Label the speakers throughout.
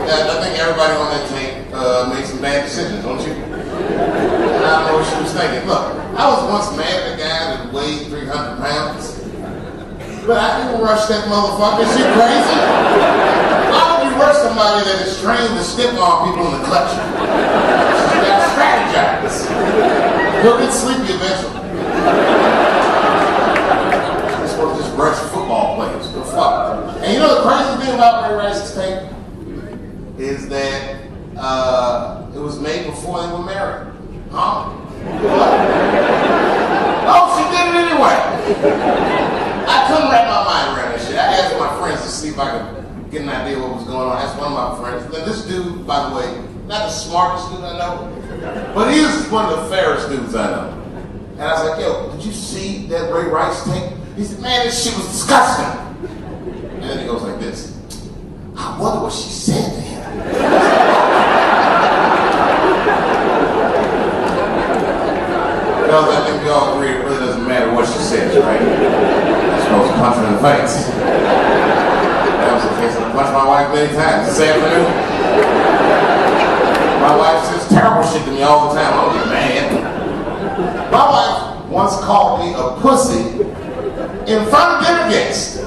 Speaker 1: I think everybody on that tape made some bad decisions, don't you? And I don't know what she was thinking. Look, I was once mad at a guy that weighed 300 pounds. But I didn't rush that motherfucker. Is she crazy? Why would you rush somebody that is trained to stiff arm people in the clutch? She's got to strategize. You'll get sleepy eventually. You're supposed to just rush football players. Go fuck. And you know the crazy thing about Ray Rice's tape is that it was made before they were married. Huh? Oh, she did it anyway. I couldn't wrap my mind around this shit. I asked my friends to see if I could get an idea what was going on. I asked one of my friends. And this dude, by the way, not the smartest dude I know, but he is one of the fairest dudes I know. And I was like, yo, did you see that Ray Rice tape? He said, man, this shit was disgusting. And then he goes like this. I wonder what she said to him. Because I think we all agree it really doesn't matter what she says, right? I'm supposed to punch her in the face. That was the case. I punched my wife many times this afternoon. My wife says terrible shit to me all the time. I don't get mad. My wife once called me a pussy in front of dinner guests.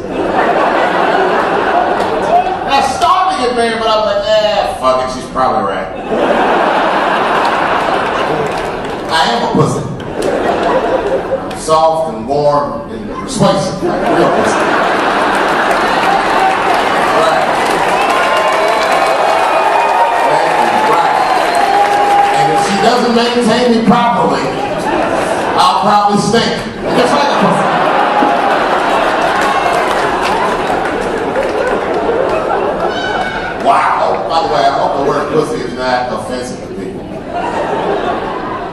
Speaker 1: And I started to get mad, but I was like, fuck it, she's probably right. I am a pussy. I'm soft and warm and persuasive, like a real pussy. Right. Right. And if she doesn't maintain me properly, I'll probably stink. Just like a pussy. Wow. By the way, I hope the word pussy is not offensive to people.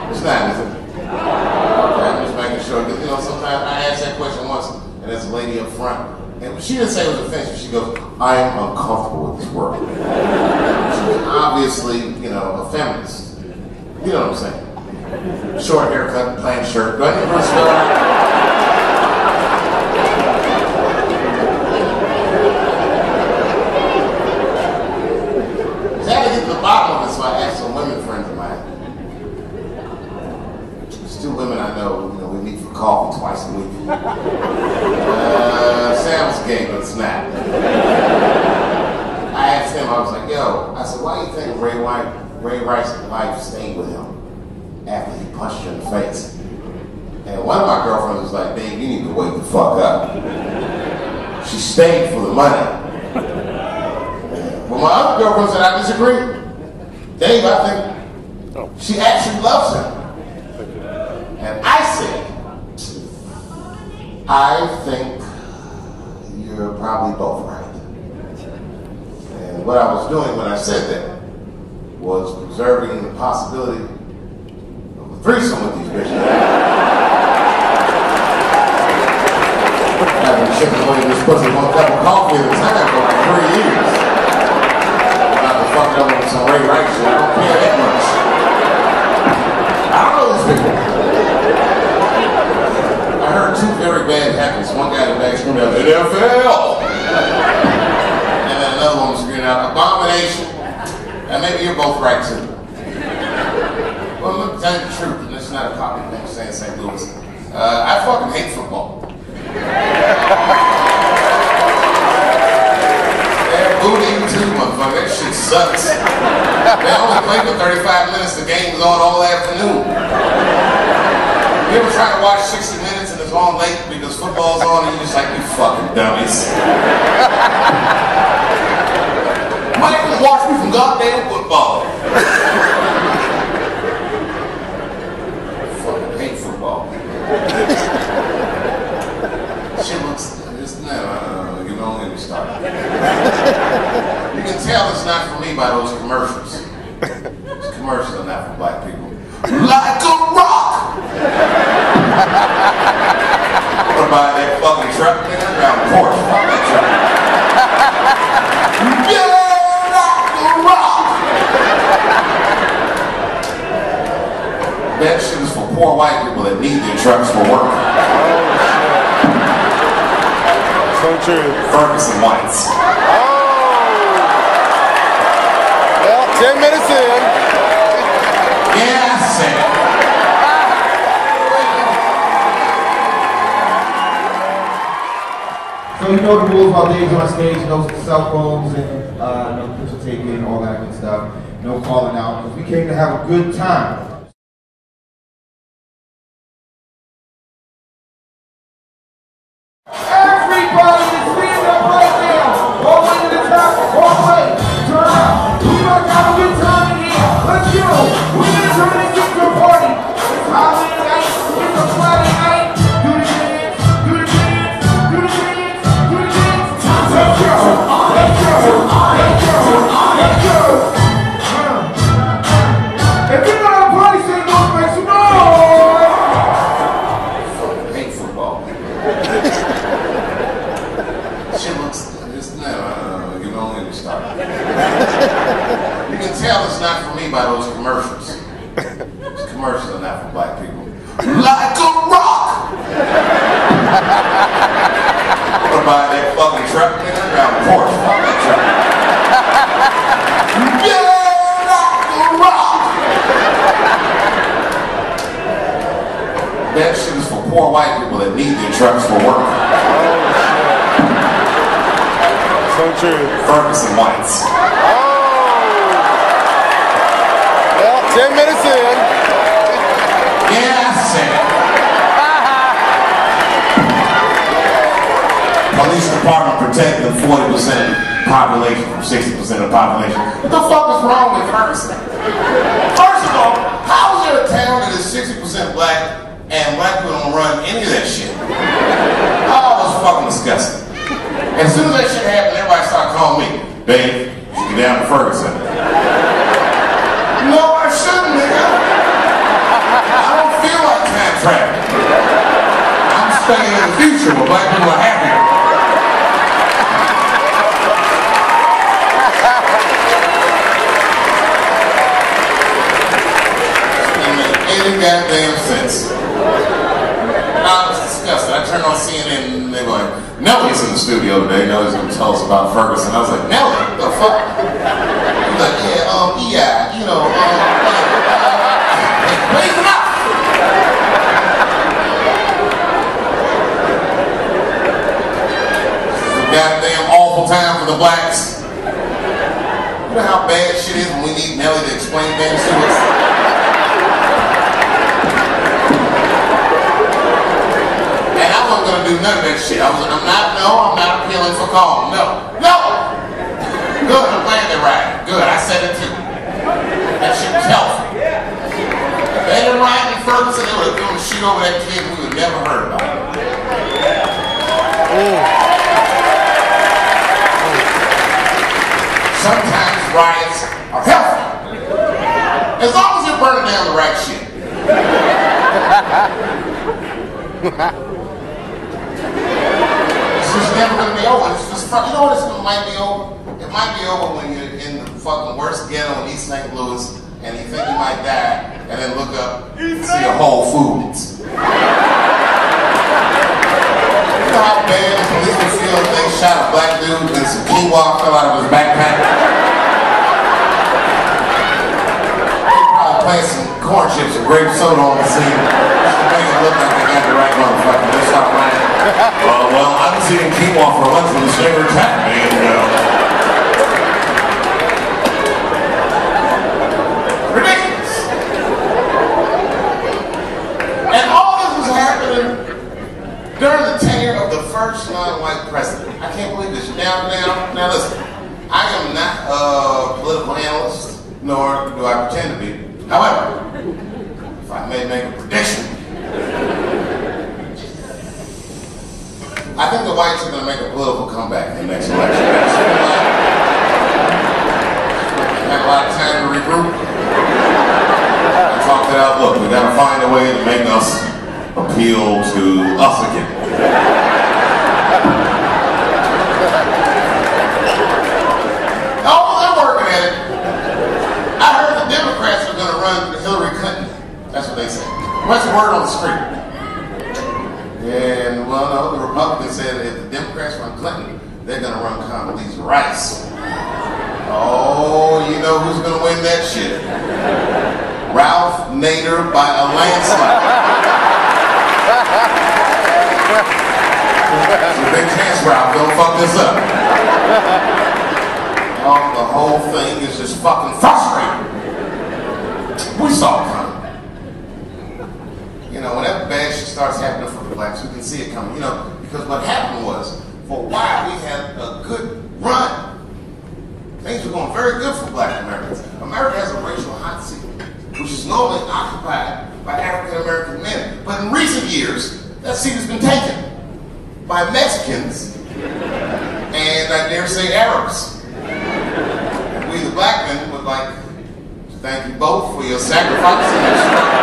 Speaker 1: It's not, is it? Okay, I'm just making sure. Because, you know, sometimes I asked that question once, and there's a lady up front, and she didn't say it was offensive. She goes, I am uncomfortable with this word. She was obviously, you know, a feminist. You know what I'm saying? Short haircut, plain shirt. Do I need to spell bottom of it, so I asked some women friends of mine. There's two women I know, you know, we meet for coffee twice a week. Sounds gay, but it's not. I asked him, I was like, yo, I said, why do you think Ray Rice's wife stayed with him after he punched her in the face? And one of my girlfriends was like, babe, you need to wake the fuck up. She stayed for the money. Well, my other girlfriend said, I disagree. Dave, I think she actually loves him. And I said, I think you're probably both right. And what I was doing when I said that was preserving the possibility of a threesome with these bitches. I've been chipping away this pussy one cup of coffee at a time for like 3 years. Fucked up with some Ray Rice shit. I don't care that much. I don't know these people. I heard two very bad happens. One guy in the back screamed out, NFL! And then another one was screaming out, abomination. And maybe you're both right too. Well, let me tell you the truth, and this is not a copy thing saying St. Louis. I fucking hate football. Booty too, motherfucker. That shit sucks. They only play for 35 minutes. The game is on all afternoon. You ever try to watch 60 minutes and it's on late because football's on and you're just like, you fucking dummies. Michael, watch me from goddamn football. I fucking hate football. Shit looks, you can only get started. You can tell it's not for me by those commercials. Those commercials are not for black people. Like a rock! I'm gonna buy that fucking truck, nigga. Around the porch. Fuck that truck. Yeah, like a rock! That shit is for poor white people that need their trucks for work. So true. Ferguson Whites.
Speaker 2: know the rules while Dave's on stage. No cell phones and no picture taking, all that good stuff. No calling out, because we came to have a good time. Everybody is stand up right now. All the way to the top, all the way. Turn out. We about to have a good time in here. Let's go. We're going to turn this into a party. It's holiday night. It's a Friday night. Do the dance. Do the dance. Do the dance. Do the dance. Let's go. Let's go. Let's go. Let's go. If you're not a party, say no, make some noise.
Speaker 1: I hate football. Shit looks just no, you don't even start. You can tell it's not for me by those commercials. Those commercials are not for black people. Like a rock! I'm gonna buy that fucking truck, nigga. I got a Porsche. Fuck that truck. Yeah, like a rock! That shit is for poor white people that need their trucks for work.
Speaker 3: So true.
Speaker 1: Ferguson Whites.
Speaker 3: Well, 10 minutes in.
Speaker 1: Yeah, I said it. Police department protecting 40% population from 60% of population. What the fuck is wrong with Ferguson? First of all, how is there a town that is 60% black and black people don't run any of that shit? Oh, it's fucking disgusting. As soon as that shit happened, everybody started calling me, Dave, you should get down to Ferguson. No, I shouldn't, nigga. I don't feel like time traveling. I'm staying in the future where black people are happier. Doesn't make any goddamn sense. I was disgusted. I turned on CNN and they were like, Nelly's in the studio today. Nelly's going to tell us about Ferguson. I was like, Nelly? What the fuck? He's like, yeah, you know, please enough! This is a goddamn awful time for the blacks. You know how bad shit is when we need Nelly to explain things to us? And I wasn't going to do none of that shit. I'm not appealing for calm. No. Good, I'm glad they're right. Good, I said it too. That shit was healthy. If they didn't ride in Ferguson, they would have thrown shit over that kid and we would have never heard about it. Sometimes riots are healthy. As long as you're burning down the right shit. It's never going to be over. It's just, you know what it might be over? It might be over when you're in the fucking worst ghetto in East St. Louis and you think you might die and then look up and see a Whole Foods. You know how bad the police would feel if they shot a black dude and some quinoa fell out of his backpack? They'd probably plant some corn chips and grape soda on the scene just to make it look like they got the right motherfucker. They start lying. Well, I'm seeing quinoa for lunch when the slaver attacked me, and ridiculous. And all this was happening during the tenure of the first non-white president. I can't believe this. Now listen, I am not a political analyst, nor do I pretend to be. However, if I may make a prediction, I think the whites are going to make a political comeback in the next election. Have a lot of time to regroup. I talked it out. Look, we got to find a way to make us appeal to us again. Oh, they're working at it. I heard the Democrats are going to run Hillary Clinton. That's what they said. What's the word on the street? And, well, no, the Republicans said if the Democrats run Clinton, they're going to run Condoleezza Rice. Oh, you know who's going to win that shit? Ralph Nader by a landslide. There's a big chance, Ralph, don't fuck this up. Oh, the whole thing is just fucking frustrating. We saw it coming. You know, whenever bad shit starts happening for the blacks, we can see it coming. You know, because what happened was, for a while we had a good run. Things were going very good for black Americans. America has a racial hot seat, which is normally occupied by African American men. But in recent years, that seat has been taken by Mexicans and I dare say Arabs. We the black men would like to thank you both for your sacrifice and your struggle.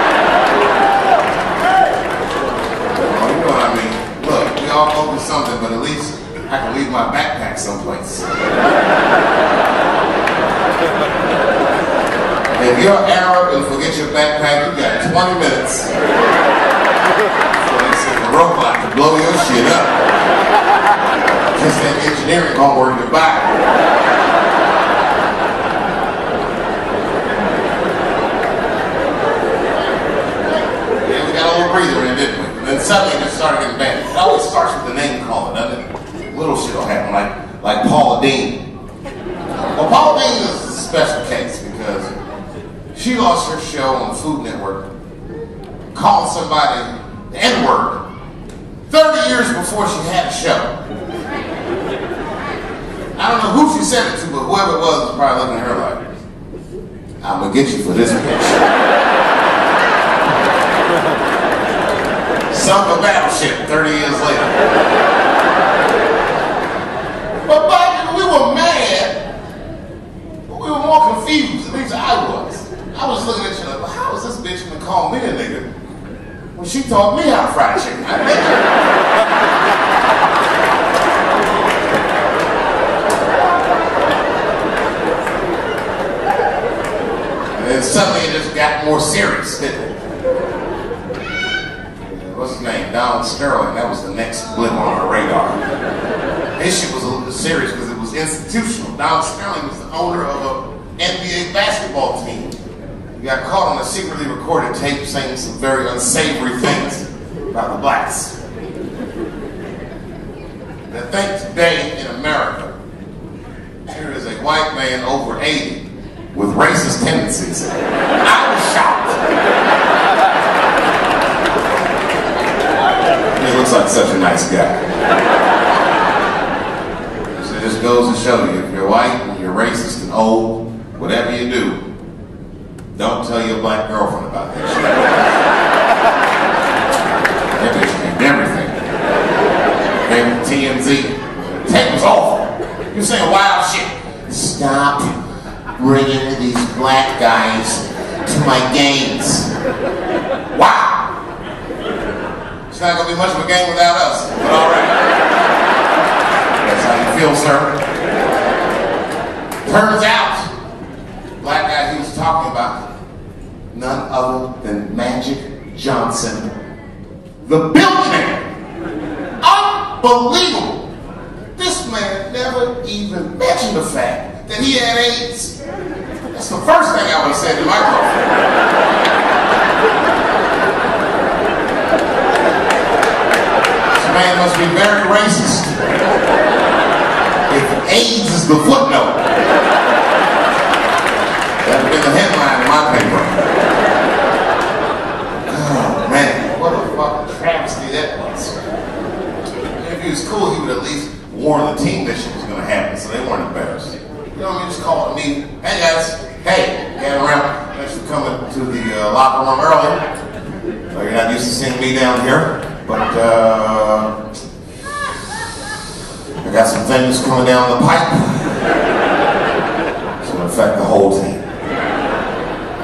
Speaker 1: Oh, you know what I mean? Look, we all go through something, but at least I can leave my backpack someplace. If you're Arab and forget your backpack, you got 20 minutes. So they send a robot to blow your shit up. Just that engineering homework to buy. Yeah, we got a little breather in it, didn't we? And then suddenly it just started getting bad. It always starts with the name calling, doesn't it? Little shit will happen, like Paula Deen. Well, Paula Deen is a special case because she lost her show on the Food Network, calling somebody the N-word 30 years before she had a show. I don't know who she said it to, but whoever it was probably looking at her like, I'm gonna get you for this bitch. Sunk a battleship 30 years later. But black people, we were mad, but we were more confused. At least I was. I was looking at you like, well, how is this bitch gonna call me a nigga when she taught me how to fry chicken? I think. And then suddenly it just got more serious, didn't it? What's his name? Donald Sterling. That was the next blip on our radar. This shit was a little serious because it was institutional. Donald Sterling was the owner of an NBA basketball team. He got caught on a secretly recorded tape saying some very unsavory things about the blacks. Now think today in America, here is a white man over 80 with racist tendencies. I was shocked. He looks like such a nice guy. So it just goes to show you, if you're white and you're racist and old, whatever you do, don't tell your black girlfriend about that shit. That bitch changed everything. Came to TMZ. The tape was awful. You're saying wild shit. Stop bringing these black guys to my games. Wow. It's not going to be much of a game without us, but all right. That's how you feel, sir. Turns out, the black guy he was talking about, none other than Magic Johnson, the billionaire. Unbelievable. This man never even mentioned the fact that he had AIDS. That's the first thing I would have said to my girlfriend. Man must be very racist if AIDS is the footnote. That would have been the headline in my paper. Oh man, what a fucking travesty that was. If he was cool, he would at least warn the team that shit was going to happen so they weren't embarrassed. You know what I mean? Just call a meeting. Hey guys, hey, gather around. Thanks for coming to the locker room early. You're not used to seeing me down here. But I got some things coming down the pipe. It's going to affect the whole team.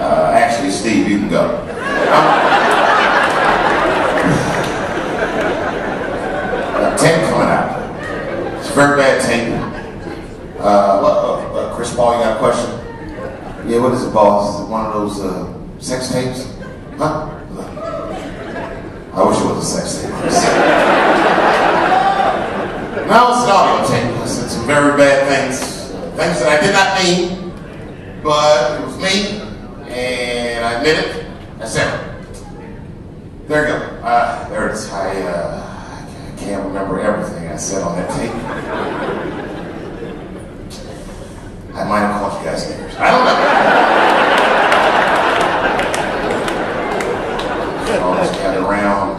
Speaker 1: Actually, Steve, you can go. Tape coming out. It's a very bad tape. Chris Paul, you got a question? Yeah, what is it, boss? Is it one of those sex tapes? Huh? I wish it was a sex tape. Now it's an audio tape. I said some very bad things. Things that I did not mean, but it was me, and I admit it. That's it. There you go. There it is. I can't can't remember everything I said on that tape. I might have called you guys niggers. I don't know. All just gather around,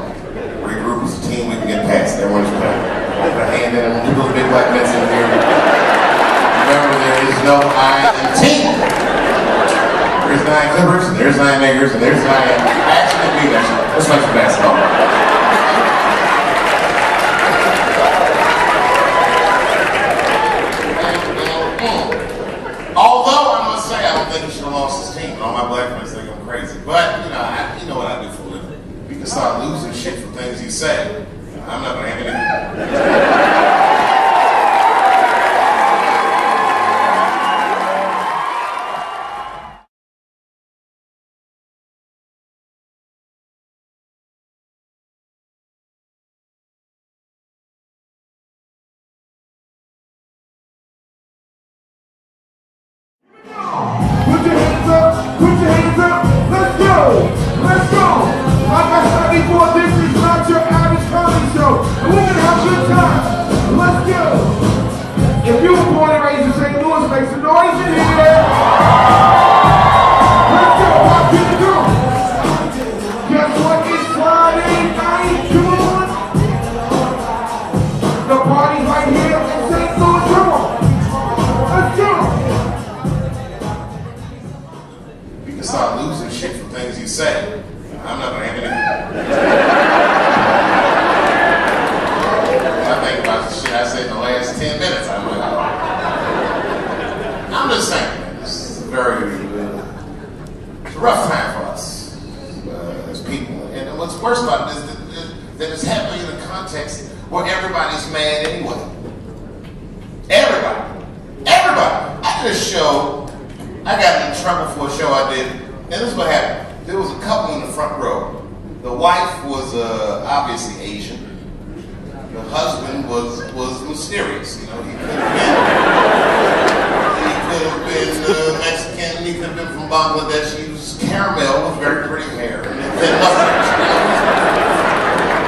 Speaker 1: regroup as a team, we can get past it. Everyone's put a hand in it. People with big black mitts in here. Remember, there is no I in team. There's 9 Clippers, and there's 9 niggers, and there's 9 actually be there. Let's play some basketball. Although I must say, I don't think he should have lost his team. All my black friends think I'm crazy. But, you know what I do for a living. You can start losing shit from things you say. I'm not going to have anything.
Speaker 2: Put your hands up, put your hands up, let's go, let's go. Like I said before, this is not your average comedy show. And we're gonna have a good time. Let's go. If you were born and raised in St. Louis, make some noise in here. Let's go, pop to the door. Guess what? It's Friday night, come on. The party's right here in St. Louis, come on. Let's go.
Speaker 1: Start losing shit from things you say. I'm not going to have anything. I think about the shit I said in the last 10 minutes. I'm just saying, man, this is it's a rough time for us as people. And what's worse about it is that it's happening in a context where everybody's mad anyway. Everybody. I did a show. I got in trouble for a show I did, and this is what happened. There was a couple in the front row. The wife was obviously Asian. The husband was mysterious. You know, he could have been Mexican. He could have been from Bangladesh. He was caramel with very pretty hair and thin mustache.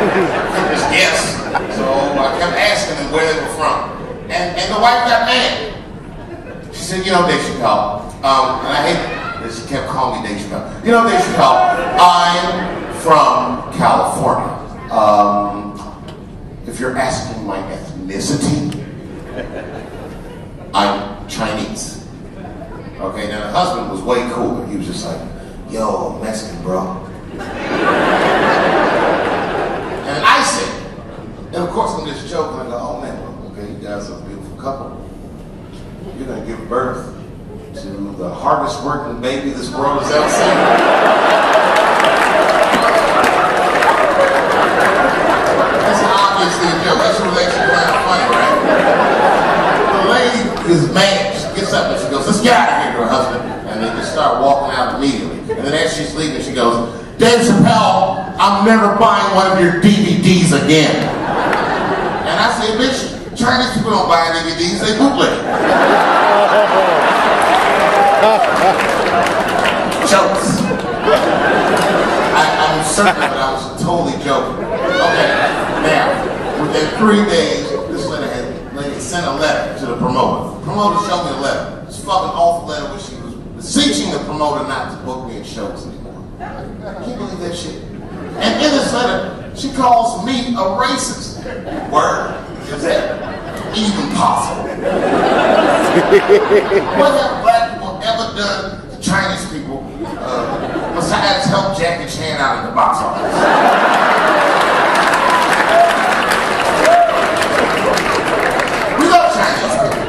Speaker 1: I just guess. So I kept asking them where they were from, and the wife got mad. She said, Dave Chappelle. And I hate that she kept calling me Dave Chappelle. Dave Chappelle, I'm from California. If you're asking my ethnicity, I'm Chinese. Okay, now the husband was way cooler. He was just like, yo, I'm Mexican, bro. And I said, and of course I'm just joking. I go, oh man, okay, you guys are a beautiful couple. You're going to give birth to the hardest working baby this world has ever seen. That's obviously a joke. That's what makes it kind of funny, right? The lady is mad. She gets up and she goes, let's get out of here, to her husband. And they just start walking out immediately. And then as she's leaving, she goes, Dave Chappelle, I'm never buying one of your DVDs again. And I say, bitch, Chinese people don't buy DVDs, they bootleg. Jokes. I'm certain that I was totally joking. Okay, now, within 3 days, this lady sent a letter to the promoter. The promoter showed me a letter. This fucking awful letter where she was beseeching the promoter not to book me in shows anymore. Can you believe that shit? And in this letter, she calls me a racist. Word. Is that even possible? What have black people ever done to Chinese people besides help Jackie Chan out in the box office? We love Chinese people.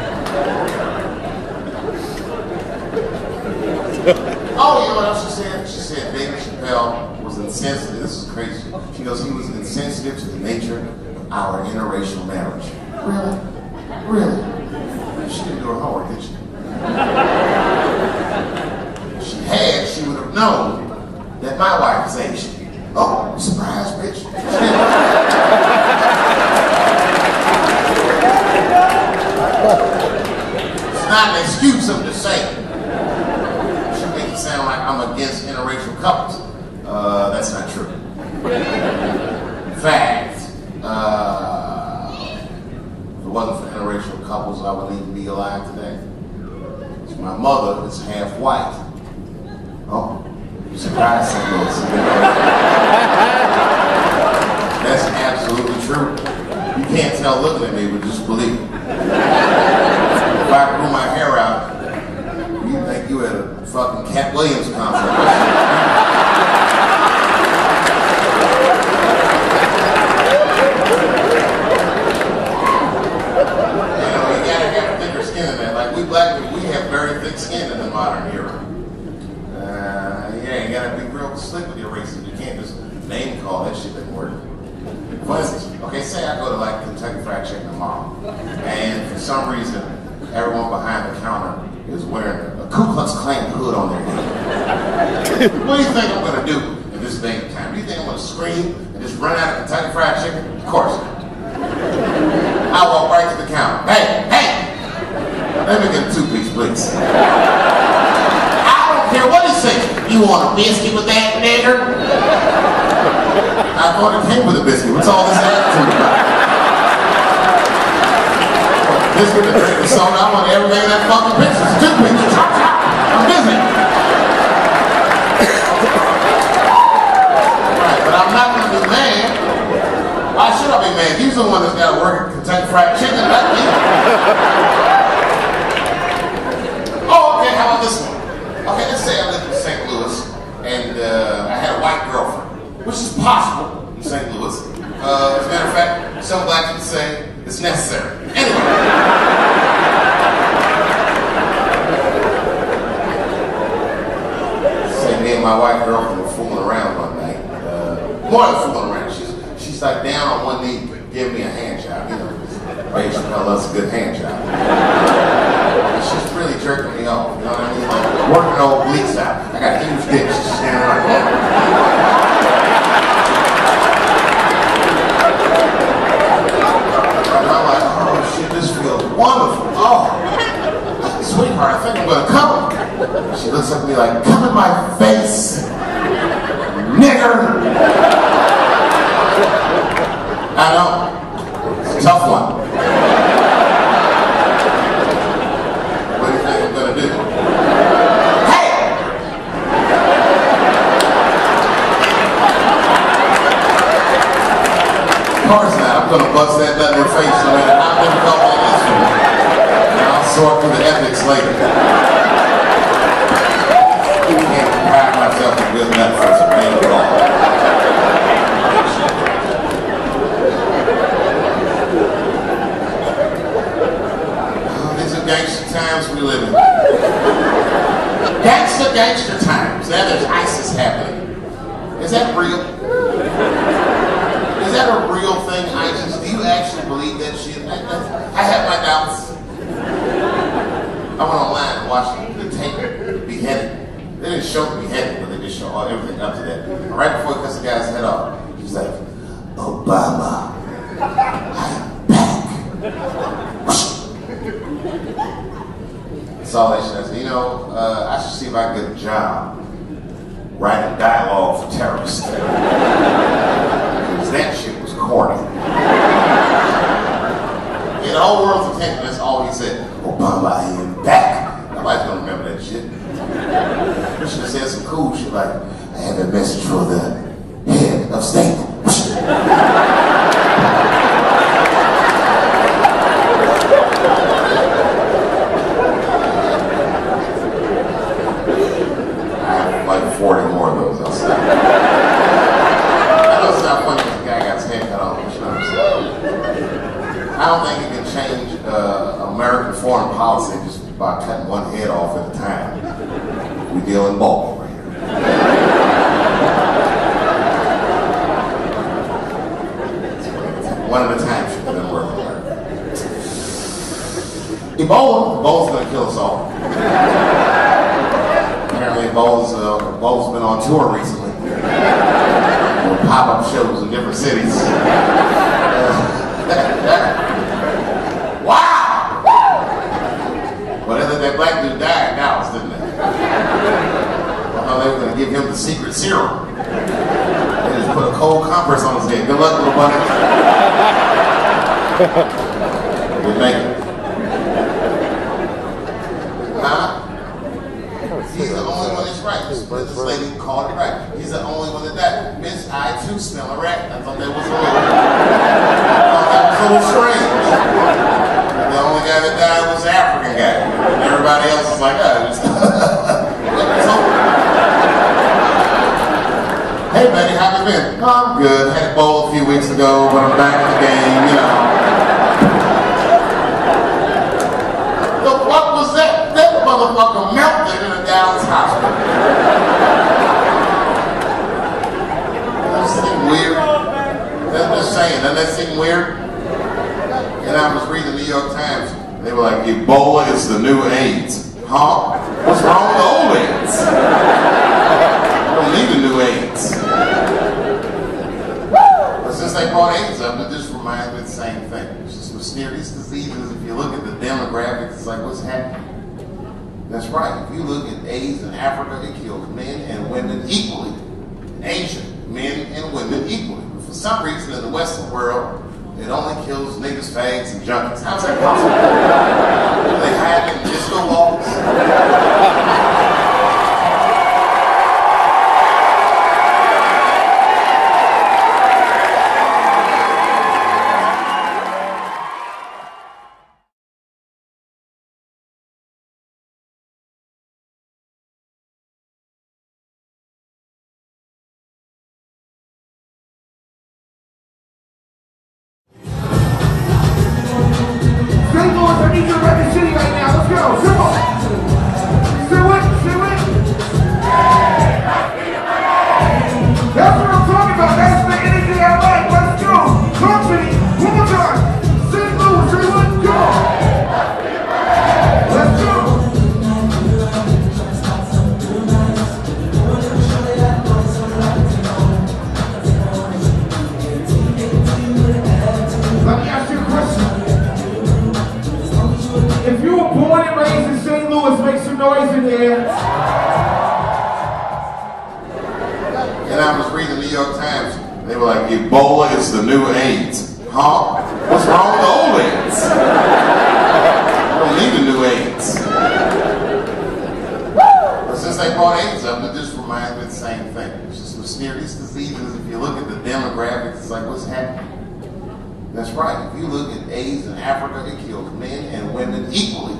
Speaker 1: Oh, you know what else she said? She said David Chappelle was insensitive. This is crazy. She goes, he was insensitive to the nature of our interracial marriage. Really? Really? She didn't do her homework, did she? If she had, she would have known that my wife is Asian. Oh, surprise, bitch. It's not an excuse, I'm just saying. She makes it sound like I'm against interracial couples. That's not true. In fact, My mother is half white. Oh, you're surprised, St. Louis. That's absolutely true. You can't tell looking at me, but just believe it. If I grew my hair out, you'd think you had a fucking Cat Williams concert. We black people, we have very thick skin in the modern era. Yeah, you gotta be real slick with your racism. You can't just name call, that shit doesn't work. For instance, okay, say I go to like Kentucky Fried Chicken tomorrow, and for some reason, everyone behind the counter is wearing a Ku Klux Klan hood on their head. What do you think I'm gonna do in this day and time? Do you think I'm gonna scream and just run out of Kentucky Fried Chicken? Of course not. I walk right to the counter. Hey, hey! Let me get a 2-piece, please. I don't care what he says. You want a biscuit with that, nigger? I thought it came with a biscuit. What's all this attitude about? Biscuit, the drink, the soda, I want everything in that fucking picture. It's 2 pieces. Chop, chop. I'm busy. Right, but I'm not going to be mad. Why should I be mad? He's the one that's got to work at Kentucky Fried Chicken, not me. Oh, okay, how about this one? Okay, let's say I lived in St. Louis, and I had a white girlfriend, which is possible in St. Louis. As a matter of fact, some black people say it's necessary. Anyway. Say me and my white girlfriend were fooling around one night. More than fooling around. She's like down on one knee, giving me a hand job. You know, Ray Chappelle loves a good hand job. She's really jerking me off, you know what I mean? Like, working old bleaks out. I got a huge dick, she's standing like that. And I'm like, oh shit, this feels wonderful. Oh, sweetheart, I think I'm gonna come. She looks at me like, come in my face, nigger. I know, it's a tough one. Of course not. I'm going to bust that nut in her face no matter how difficult it is for me. And I'll sort through the ethics later. I can't pride myself in good nut first, man. Oh, these are gangster times we live in. Gangster times. Now there's ISIS happening. Is that real? Is that a real thing, ISIS? Do you actually believe that shit? I have my doubts. I went online and watched the tape, the beheading. They didn't show the beheading, but they just show everything up to that. And right before he cuts the guy's head off, he's like, Obama, I'm back. That's all that shit. I said, you know, I should see if I can get a job writing dialogue for terrorists. That shit was corny. In the whole world's attention, that's all he said. Obama, I am back. Nobody's gonna remember that shit. He should have said some cool shit like, I have a message for the head of state. I have like 40 more of those outside. I don't think you can change American foreign policy just by cutting one head off at a time. We deal in bulk right here. One at a time should have been working here. Ebola's going to kill us all. Apparently Ebola's been on tour recently. Pop-up shows in different cities. Wow! Well, that black dude died in Dallas, didn't they? I thought they were going to give him the secret serum. They just put a cold compress on his head. Good luck, little buddy. We'll make it. Huh? He's the only one that's right. This lady called it right. He's the only one that died. Bitch, I too smell a rat. I thought that was a little strange. The only guy that died was the African guy. And everybody else is like, oh, hey, Betty, how you been? Oh, I'm good. Had a bowl a few weeks ago, but I'm back in the game, you know. Look, what was that? That motherfucker melted in a Dallas hospital. Doesn't that seem weird? I'm just saying, doesn't that seem weird? And I was reading the New York Times. They were like, Ebola is the new AIDS. Huh? What's wrong with old AIDS? I don't need a new AIDS. But since they brought AIDS up, it just reminds me of the same thing. It's just mysterious diseases. If you look at the demographics, it's like, what's happening? That's right. If you look at AIDS in Africa, it kills men and women equally. In Asia, men and women equally. But for some reason, in the Western world, it only kills niggas, fags, and junkies. How's that possible? They hide in disco balls.
Speaker 2: I need you to rep the city right now. Let's go. Simple. Say what? Say what? That's what I'm talking about. That's the energy I like. Let's go. Talk to me. One more time. St. Louis. Say what? Go. Let's go. Let me ask you a question. If you were born and raised in St. Louis, make some noise in here.
Speaker 1: And I was reading the New York Times. They were like, Ebola is the new AIDS. Huh? What's wrong with old AIDS? I don't need a new AIDS. But since they brought AIDS up, it just reminds me of the same thing. It's just mysterious diseases. If you look at the demographics, it's like, what's happening? That's right. If you look at AIDS in Africa, it kills men and women equally.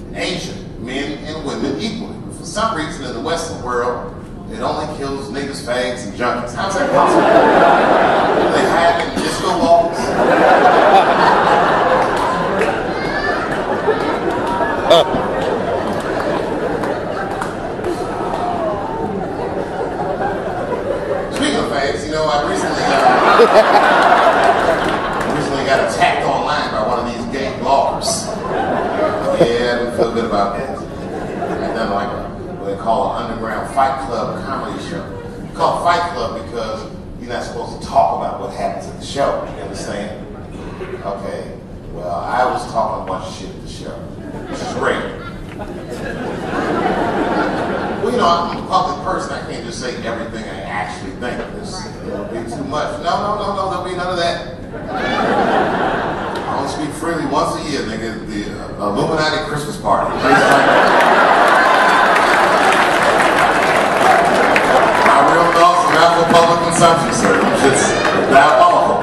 Speaker 1: In Asia, men and women equally. But for some reason, in the Western world, it only kills niggas, fags, and junkies. How's that possible? They hide in disco balls. Speaking of fags, you know, I recently got attacked online by one of these gay bloggers. Yeah, I didn't feel good about that. I done like what they call an underground fight club comedy show. It's called Fight Club because you're not supposed to talk about what happens at the show. You understand? Okay. Well, I was talking a bunch of shit at the show, which is great. Well, you know, I'm a public person. I can't just say everything I actually think. It'll be too much. No, there'll be none of that. I only speak freely once a year, nigga, the Illuminati Christmas party. My real thoughts are not for public consumption, sir. It's diabolical.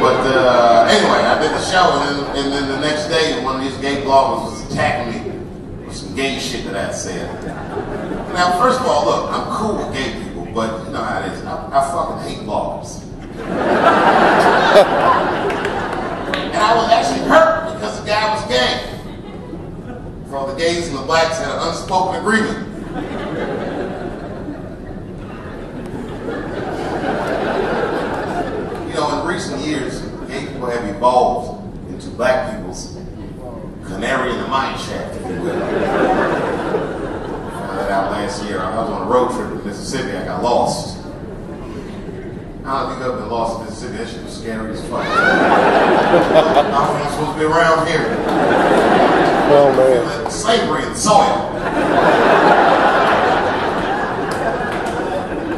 Speaker 1: But anyway, I did the show, and then the next day, one of these gay bloggers was attacking me with some gay shit that I had said. Now, first of all, look, I'm cool with gay people, but you know how it is. I fucking hate bloggers. And I was actually hurt because the guy was gay. For the gays and the blacks had an unspoken agreement. You know, in recent years, gay people have evolved into black people's canary in the mine shaft, if you will. I found that out last year. I was on a road trip in Mississippi. I got lost. I don't think I've been lost in Mississippi. That shit was scary as fuck. I'm supposed to be around here.
Speaker 3: Oh, man.
Speaker 1: Slavery in the soil.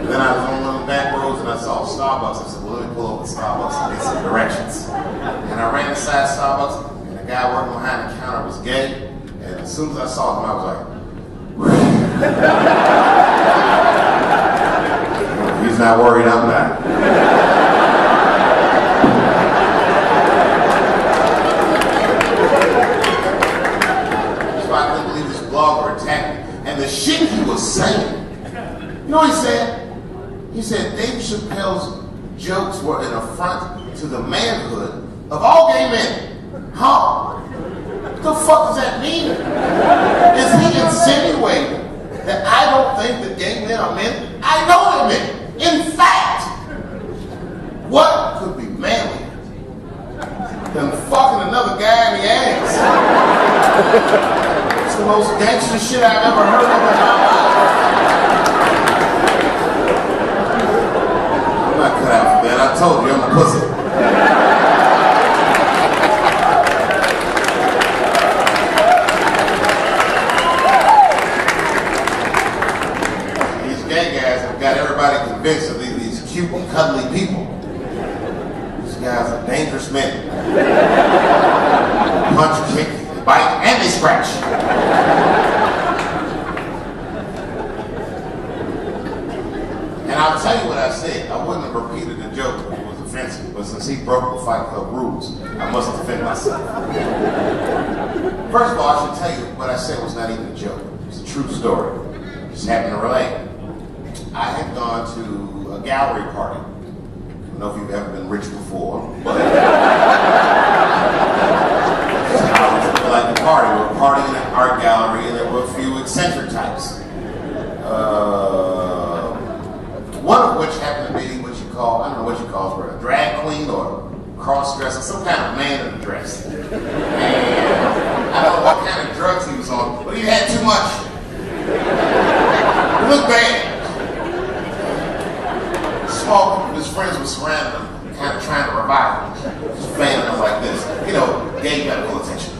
Speaker 1: Then I was on one of the back roads and I saw Starbucks. I said, well, let me pull over to Starbucks and get some directions. And I ran inside Starbucks and the guy working behind the counter was gay. And as soon as I saw him, I was like, whew. He's not worried, I'm not. So I couldn't believe this blogger attacked me. And the shit he was saying, you know what he said? He said Dave Chappelle's jokes were an affront to the manhood of all gay men. Huh? What the fuck does that mean? Is he insinuating that I don't think that gay men are men? I know they're men. In fact, what could be manlier than fucking another guy in the ass? It's the most gangster shit I've ever heard of in my life. I'm not cut out for that. I told you, I'm a pussy. These gay guys have got everybody convinced of these cute and cuddly people. These guys are dangerous men. They punch, kick, they bite, and they scratch. And I'll tell you what I said. I wouldn't have repeated the joke if it was offensive, but since he broke the Fight Club rules, I must defend myself. First of all, I should tell you what I said was not even a joke. It's a true story. Just happened to relate. I had gone to a gallery party. I don't know if you've ever been rich before, but I like the party. We were partying in an art gallery, and there were a few eccentric types. One of which happened to be what you call, I don't know what you call it, a drag queen or cross-dresser, some kind of man in a dress. And I don't know what kind of drugs he was on, but he had too much. He looked bad. Small group of his friends were surrounding him, kind of trying to revive him. Just fanning him like this. You know, gay medical attention.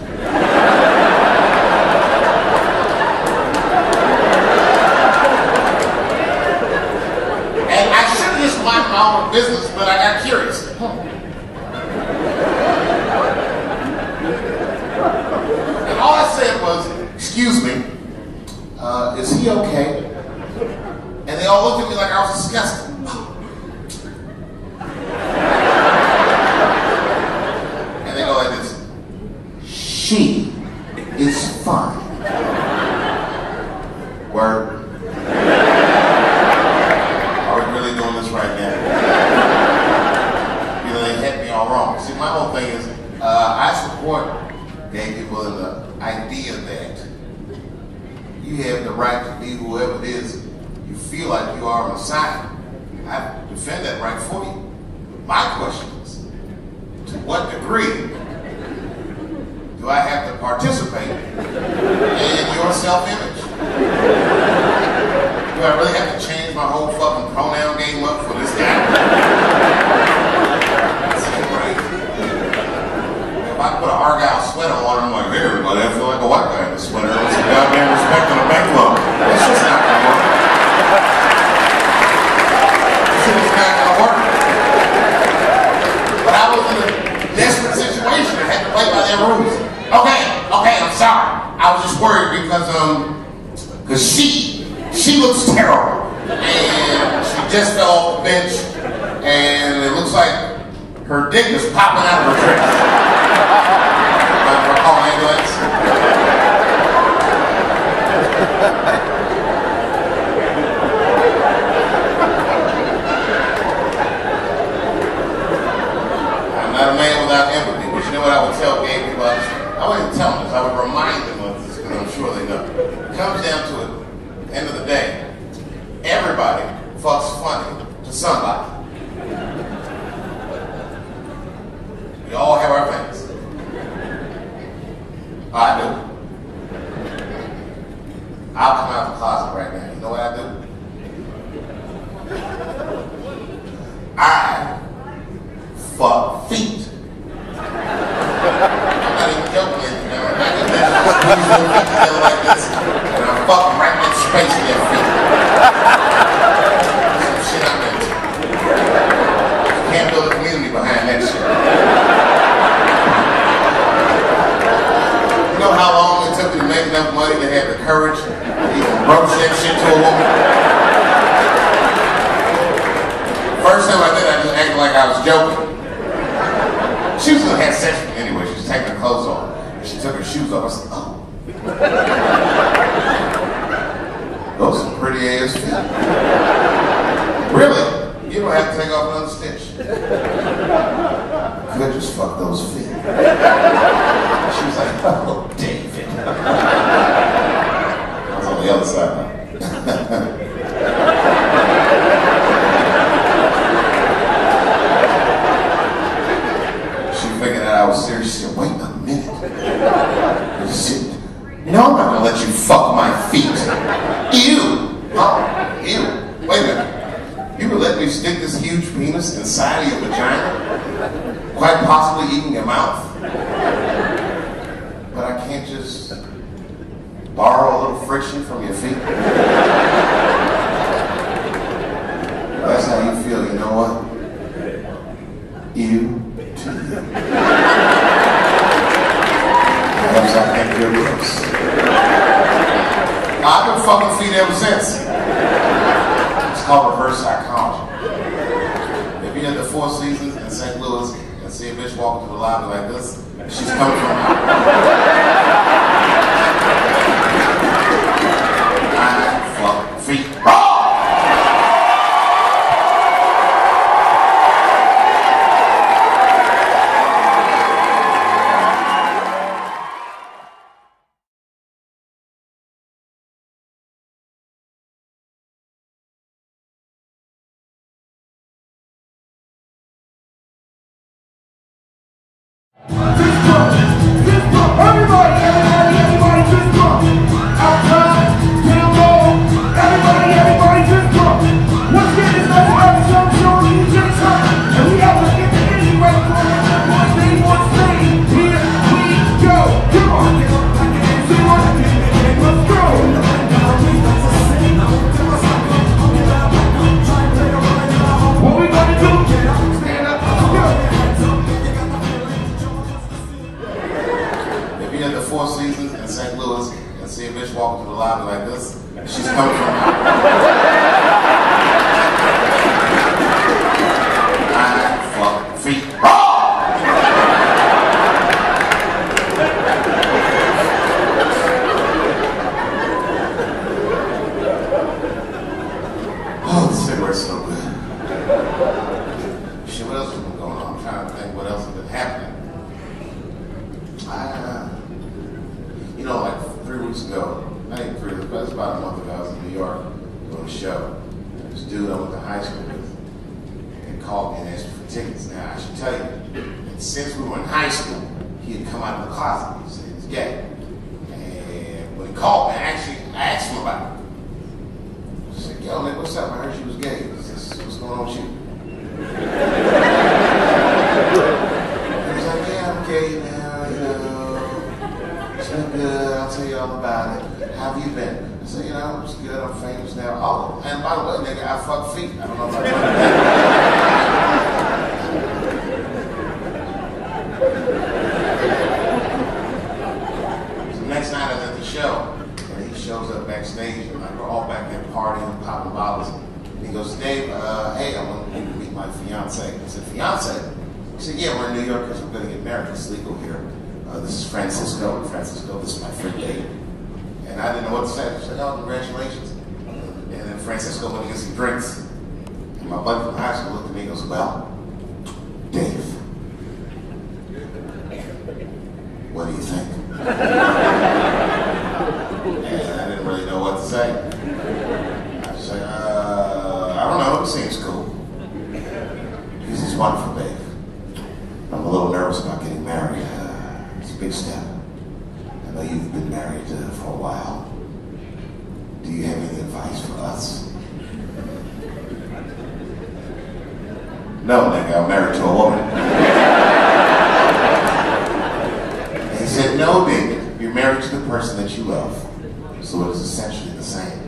Speaker 1: And I should have just minded my own business, but I got curious. And all I said was, excuse me, is he okay? And they all looked at me like I was disgusting. And they go like this, she is fine. Word. Are we really doing this right now? You know, they had me all wrong. See, my whole thing is, I support gay people in the idea that you have the right to be whoever it is you feel like you are on the side. I defend that right for you. My question is, to what degree do I have to participate in your self-image? Do I really have to change my whole fucking pronoun game up for this guy? That's so crazy. If I put an Argyle sweater on, I'm like, hey everybody, I feel like a white guy in this sweater. With some goddamn respect on a bank loan. That's just not gonna work. This shit's not gonna work. But I was in a desperate situation. I had to play by their rules. Okay, I'm sorry. I was just worried because she looks terrible. And she just fell off the bench, and it looks like her dick is popping out of her dress. Call an ambulance. I'm not a man without empathy, but you know what I would tell gay people? I wouldn't tell them this, I would remind them of this, because I'm sure they know. It comes down to it, at the end of the day, everybody fucks funny to somebody. We all have our things. I do. I'll come out the closet right now. You know what I do? I fuck feet. I'm not even joking with you now. I can squeeze their feet together like this, and I'm fucking right in that space in their feet. Some shit I'm into. You can't build a community behind that shit. You know how long it took me to make enough money to have the courage to even broach that shit to a woman. First time I did, I just acted like I was joking. She was gonna have sex with me anyway. She was taking her clothes off. And she took her shoes off. I said, oh. Those are some pretty ass feet. Really? You don't have to take off another stitch. Could just fuck those feet. She was like, oh, David. I was on the other side now. She figured out I was serious. She said, wait a minute. No, I'm not gonna let you fuck my feet. Ew. Oh, ew. Wait a minute. You would let me stick this huge penis inside of your vagina? Quite possibly eating your mouth? But I can't just borrow a little friction from your feet? That's how you feel, you know what? You to you. Perhaps I think you're gross. I've been fucking feet ever since. It's called reverse psychology. If you're at the Four Seasons in St. Louis and see a bitch walking through the lobby like this, she's coming from I fuck feet. No, nigga, I'm married to a woman. And he said, no, David, you're married to the person that you love. So it is essentially the same.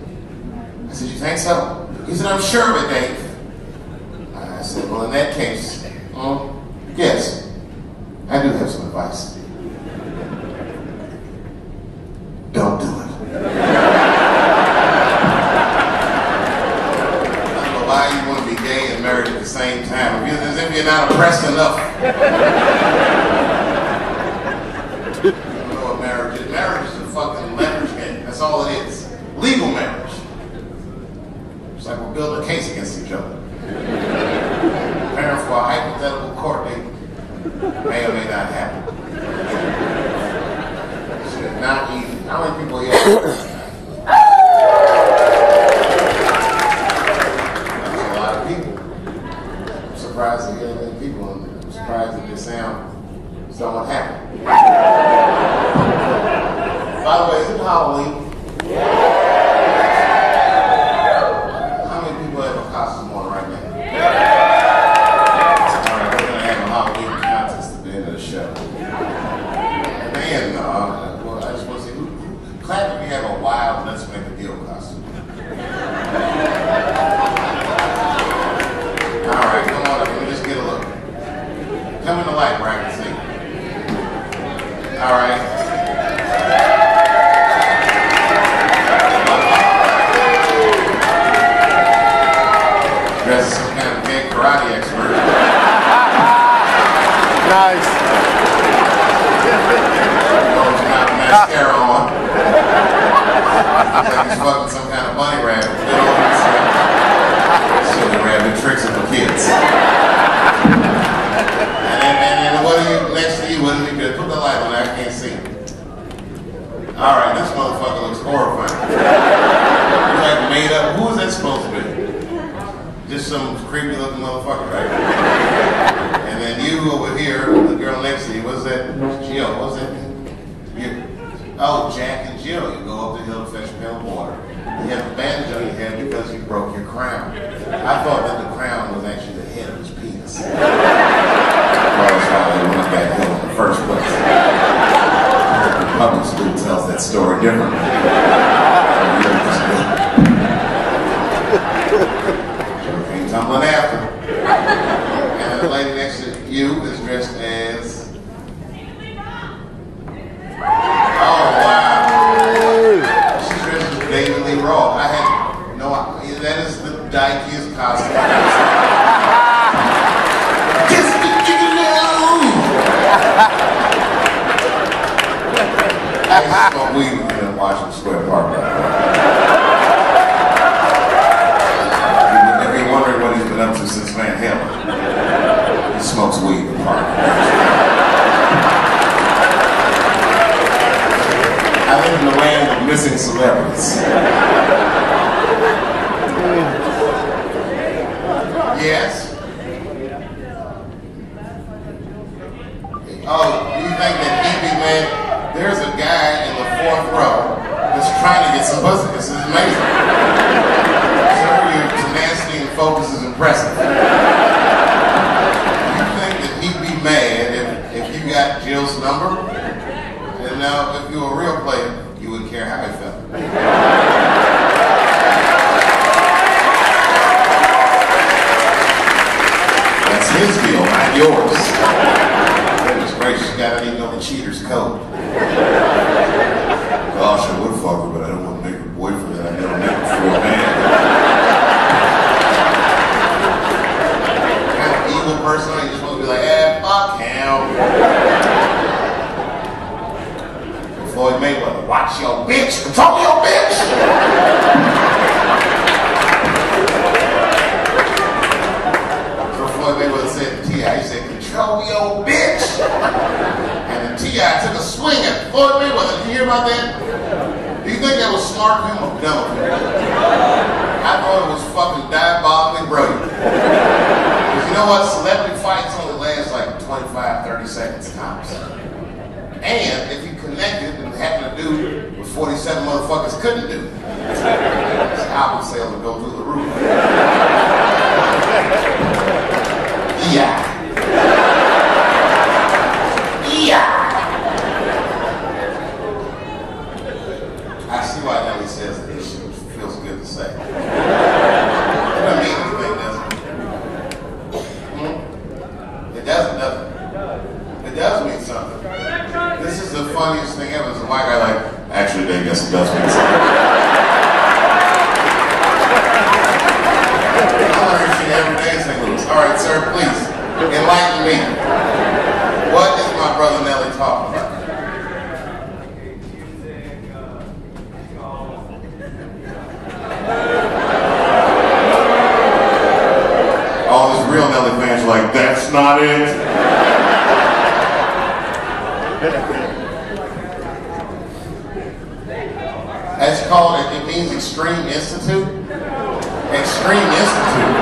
Speaker 1: I said, you think so? He said, I'm sure of it, Dave. I said, well, in that case, yes, I do have some advice. if you're not oppressed enough. You know what marriage is? Marriage is a fucking leverage game. That's all it is. Legal marriage. It's like we're building a case against each other. Preparing for a hypothetical court date may or may not happen. Shit, not easy. How many people here? That's a lot of people. I'm surprised to hear many people. I'm surprised that they sound somewhat happy. By the way, is it Halloween? How many people have a costume on right now? Alright, we're going to have a Halloween contest at the end of the show. Man, well, I just want to see who clap if you have a wild Let's Make a Deal costume. Alright, come on up. Let me just get a look. Come in the light where I can see. Alright. Dressed as some kind of gay karate expert.
Speaker 3: Nice.
Speaker 1: He's got mascara on. Looks like he's fucking some kind of bunny rabbit. Silly rabbit tricks him for kids. And what are you, next to you, what do you do? Put the light on there, I can't see. Alright, this motherfucker looks horrifying. He's like made up. Who is that supposed to be? Just some creepy looking motherfucker, right? And then you over here, the girl next to you, what's that? Jill, what's that? Oh, Jack and Jill. You go up the hill to fetch a pail of water. You have a bandage on your head because you broke your crown. I thought that the crown was actually the head of his penis. That's how they went that hill in the first place. The public school tells that story differently. Came tumbling after. And the lady next to you is dressed as... Oh, wow. She's dressed as David Lee Roth. I had no idea. That is the dykiest costume. I smoke weed in Washington Square Park. If you're wondering what he's been up to since Van Halen, he smokes weed in the park. I live in the land of missing celebrities. Yes? Oh, you think that hippie man, there's a guy in the 4th row that's trying to get some pussy. This is amazing. Sir, your tenacity and focus is impressive. You think that he'd be mad if you got Jill's number? And now, if you were a real player, you wouldn't care how he felt. That's his deal, not yours. Goodness gracious, you gotta even know the cheater's code. Gosh, I would fuck her, but I don't want to make her boyfriend that I never met before, man. Kind of evil person, you just want to be like, fuck him. Floyd Mayweather, watch your bitch, control your bitch! So Floyd Mayweather said to T.I., he said, control your bitch! And then T.I. took a swing at Floyd Mayweather. Did you hear about that? Do you think that was smart of him or dumb of him? I thought it was fucking diabolically brilliant. Because you know what? Celebrity fights only last like 25, 30 seconds tops. And if you connected and happen to do what 47 motherfuckers couldn't do, album sales would go through the roof. Yeah. Yeah. I see why Nelly says that this shit feels good to say. It doesn't mean anything, does it? It doesn't, does it? It does mean something. This is the funniest thing ever. It's a white guy like, actually, I guess it does mean something. I learn shit every day in St. Louis. All right, sir, please. fans are like, that's not it. That's called, it means Extreme Institute. Extreme Institute.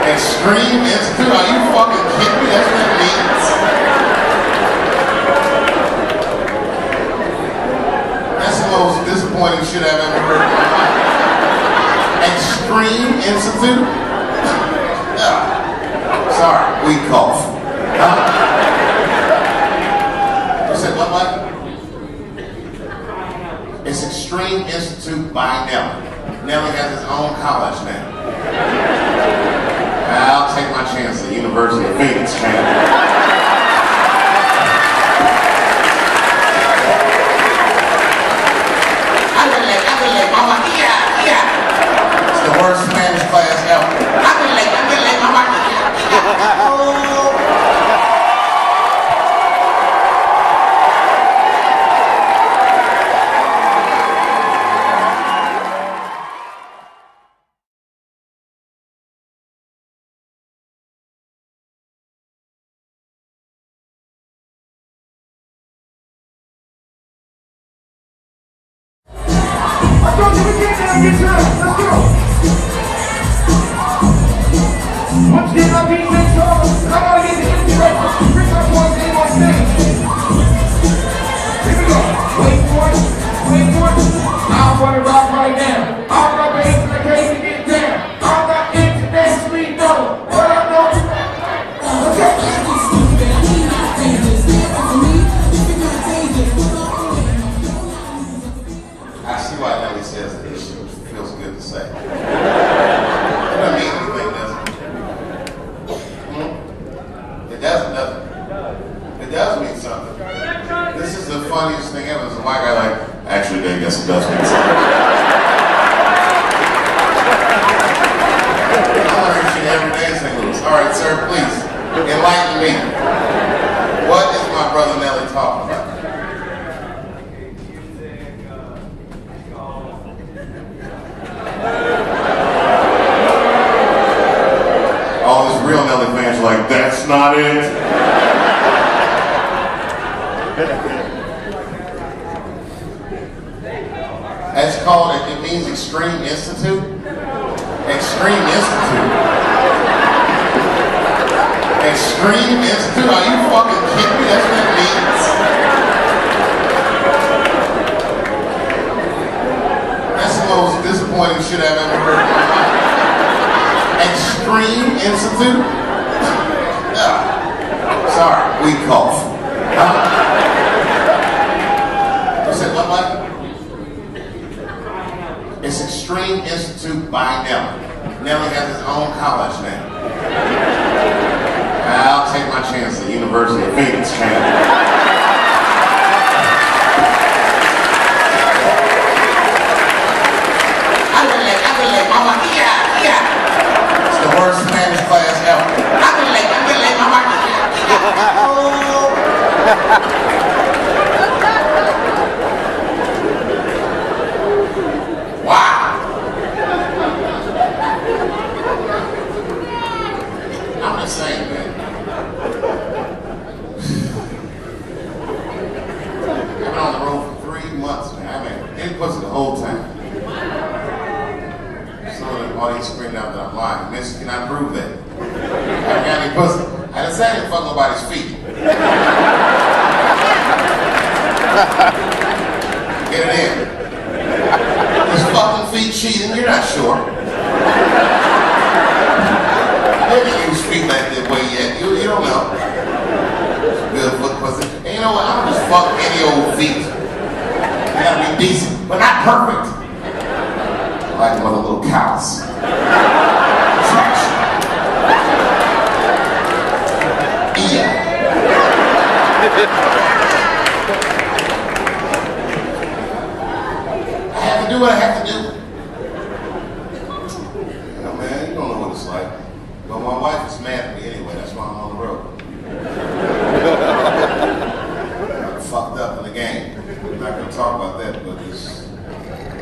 Speaker 1: Extreme Institute? Are you fucking kidding me? That's what it means. That's the most disappointing shit I've ever heard in my life. Extreme Institute? Sorry, we cough. You said what, Mike? It's Extreme Institute by Nelly. Nelly has his own college now. I'll take my chance at the University of Phoenix, man. It's the worst Spanish class ever.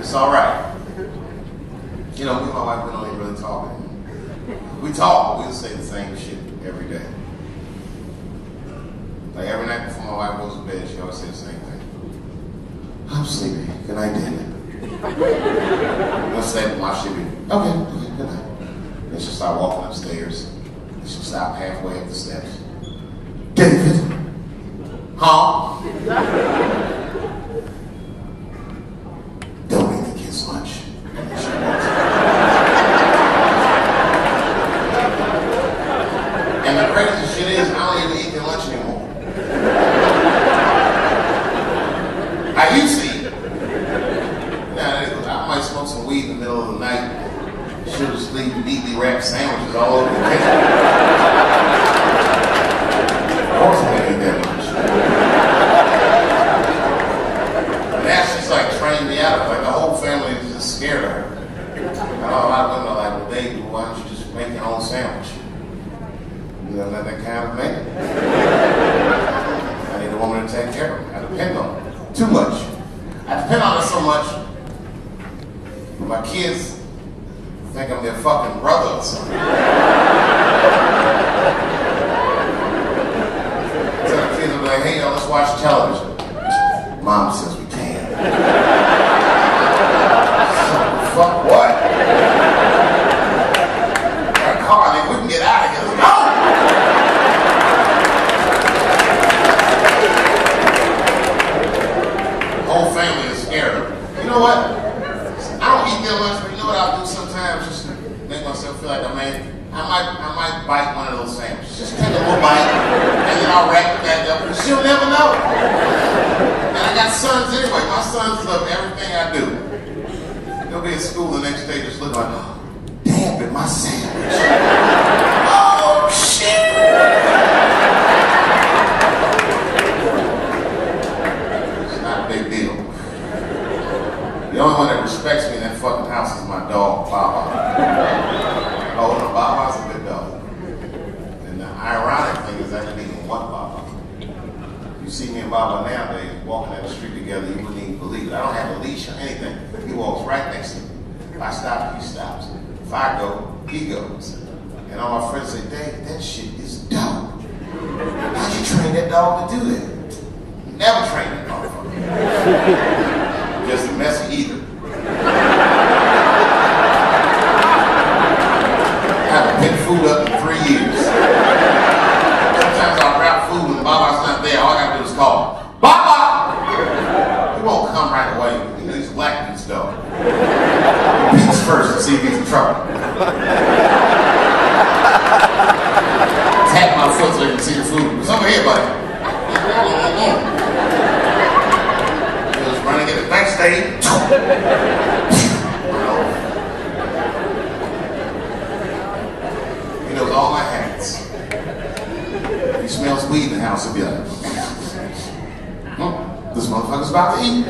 Speaker 1: It's all right. You know, me and my wife, we don't even really talk anymore. We talk, but we say the same shit every day. Like every night before my wife goes to bed, she always says the same thing. I'm sleepy. Good night, David. I'll say my shit be, okay, good night. Then she'll start walking upstairs. Then she'll stop halfway up the steps. David? Huh? Don't make the kids lunch. And the crazy shit is, I don't even eat their lunch anymore. I used to eat. Now, I might smoke some weed in the middle of the night. She'll just leave neatly wrapped sandwiches all over the kitchen. Of course I didn't eat that much. And now she's like trained me out. Like the whole family is just scared of her. And a lot of women are like, well, Dave, why don't you just make your own sandwich? You know, let that kind of make it. I need a woman to take care of me. I depend on her. Too much. I depend on her so much. My kids think I'm their fucking brother or something. So the kids will be like, hey, yo, let's watch television. Mom says we can't. Fuck what? Got a car, nigga, we can get out of here. Let's go! The whole family is scared of me. You know what? I don't eat their lunch, but you know what I'll do sometimes? Just to make myself feel like I might bite one of those sandwiches. Just take a little bite, and then I'll wrap it back up, and she'll never know. And I got sons anyway. My sons love everything I do. They'll be at school the next day just looking like, oh, damn it, my sandwich. Oh, shit. It's not a big deal. The only one that respects me in that fucking house is my dog, Baba. Oh, no, Baba's a good dog. And the ironic thing is I didn't even want Baba. You see me and Baba nowadays walking down the street together, you wouldn't even believe it. I don't have a leash or anything. He walks right next to me. If I stop, he stops. If I go, he goes. And all my friends say, Dave, that shit is dope. How'd you train that dog to do that? Never trained that motherfucker. Just a messy eater. I haven't picked food up in 3 years. Sometimes I'll grab food when Baba's not there. All I gotta do is call, Baba! He won't come right away. You know, he's a black beats dog. He peeks first to see if he's in trouble. Tap my foot so you can see the food. It's over here, buddy. Running in the backstage. He knows all my habits. If he smells weed in the house, he'll be like, this motherfucker's about to eat.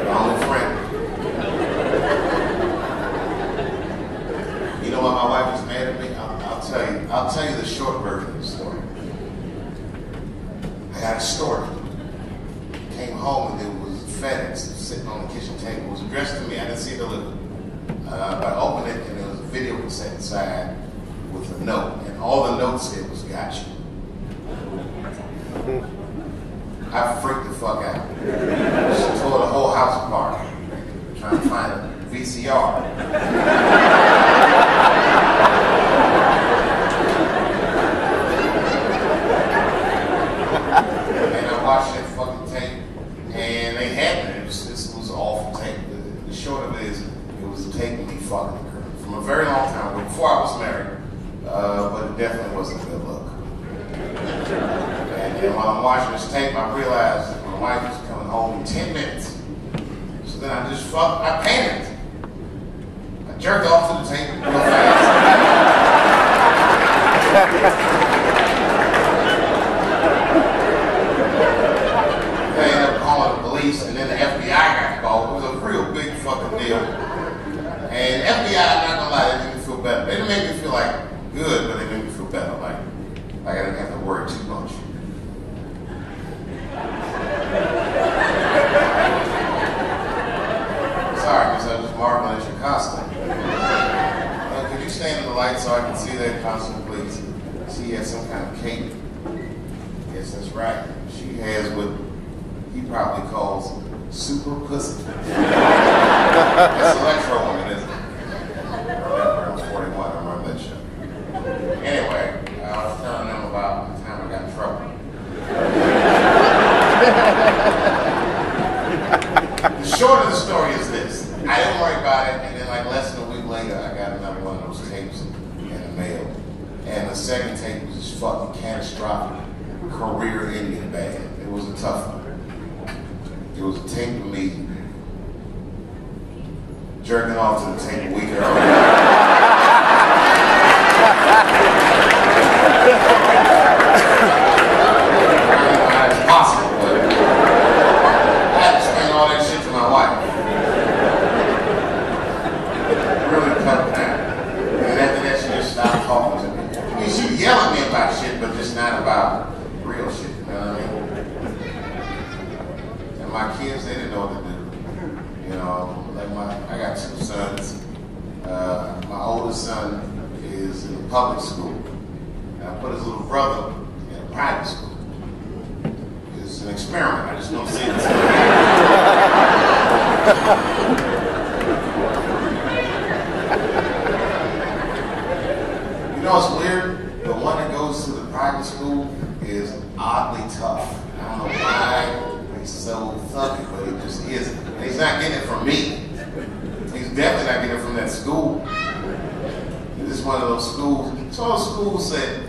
Speaker 1: My only friend. You know why my wife is mad at me? I'll tell you the short version of the story. I got a story. Came home and there was FedEx sitting on the kitchen table. It was addressed to me. I didn't see it delivered. But I opened it and there was a video cassette inside with a note. And all the notes said was, got you. I freaked the fuck out. She tore the whole house apart. Trying to find a VCR. Watched that fucking tape, and they had it. This was awful tape. The short of it is, it was a tape of me fucking a girl from a very long time ago, before I was married. But it definitely wasn't a good look. And while I'm watching this tape, I realized that my wife was coming home in 10 minutes. So then I panicked. I jerked off to the tape real fast. They ended up calling the police, and then the FBI got called. It was a real big fucking deal. And FBI, I'm not gonna lie, they made me feel better. They didn't make me feel like good, but they made me feel better. Like I didn't have to worry too much. Sorry, because I was he probably calls super pussy. That's Electro woman, isn't it? I was 41, I remember that show. Anyway, I was telling them about the time I got in trouble. The short of the story is this. I didn't worry about it, and then like less than a week later, I got another one of those tapes in the mail. And the second tape was just fucking catastrophic, career-ending bad. It was a tough one. It was a tape of me jerking off to the tape a week earlier. It's possible, but I had to explain all that shit to my wife. Really cut it down. And after that, she just stopped talking to me. I mean, she would yell at me about shit, but just not about real shit, you know what I mean? And my kids, they didn't know what to do. You know, like I got two sons. My oldest son is in public school. And I put his little brother in a private school. It's an experiment. I just don't see it. You know what's weird? The one that goes to the private school is oddly tough. I don't know why he's so thuggy, but he just is. And he's not getting it from me. He's definitely not getting it from that school. This is one of those schools. It's all schools that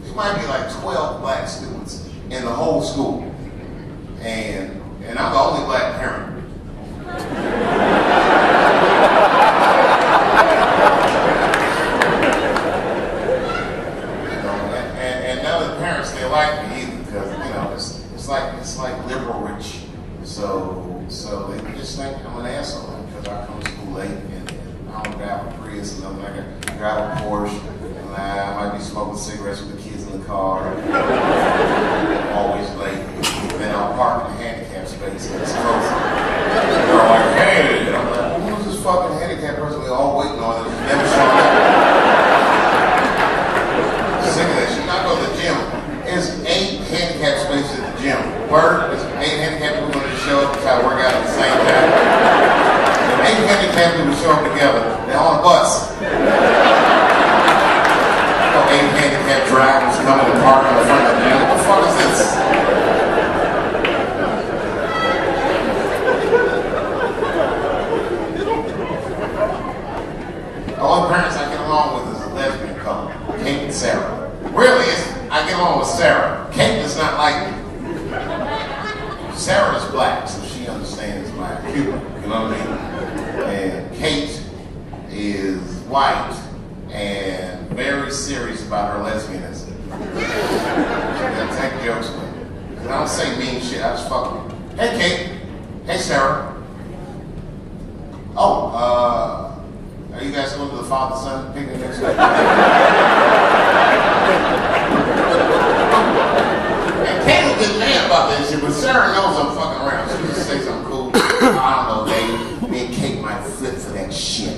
Speaker 1: there might be like 12 black students in the whole school. And I'm the only black parent. And none of the parents, they like me either, because it's like liberal rich. So they just think I'm an asshole because I come to school late and I don't drive a Prius and nothing. I drive a Porsche and I might be smoking cigarettes with the kids in the car. Always late. Then I'll park in the handicap space and it's close. They're like, hey, and I'm like, who's this fucking handicap person we all waiting on and never showing up? Sick of that shit. I go to the gym. There's 8 handicap spaces at the gym. Word, there's 8 handicap people going to show up to try to work out at the same time. If 8 handicap people show up together, they're on a bus. 8 handicap drivers coming to park in front of the gym. What the fuck is this? The only parents I get along with is a lesbian couple, Kate and Sarah. Really, I get along with Sarah. Kate does not like me. Sarah is black, so she understands my humor, you know what I mean? And Kate is white and very serious about her lesbianism. She doesn't take jokes with me. I don't say mean shit, I just fuck with her. Hey Kate. Hey Sarah. Oh, are you guys going to the father-son picnic next week? And Kate will get mad about that shit, but Sarah knows I'm fucking around. She just say something cool. I don't know, Dave. Me and Kate might flip for that shit.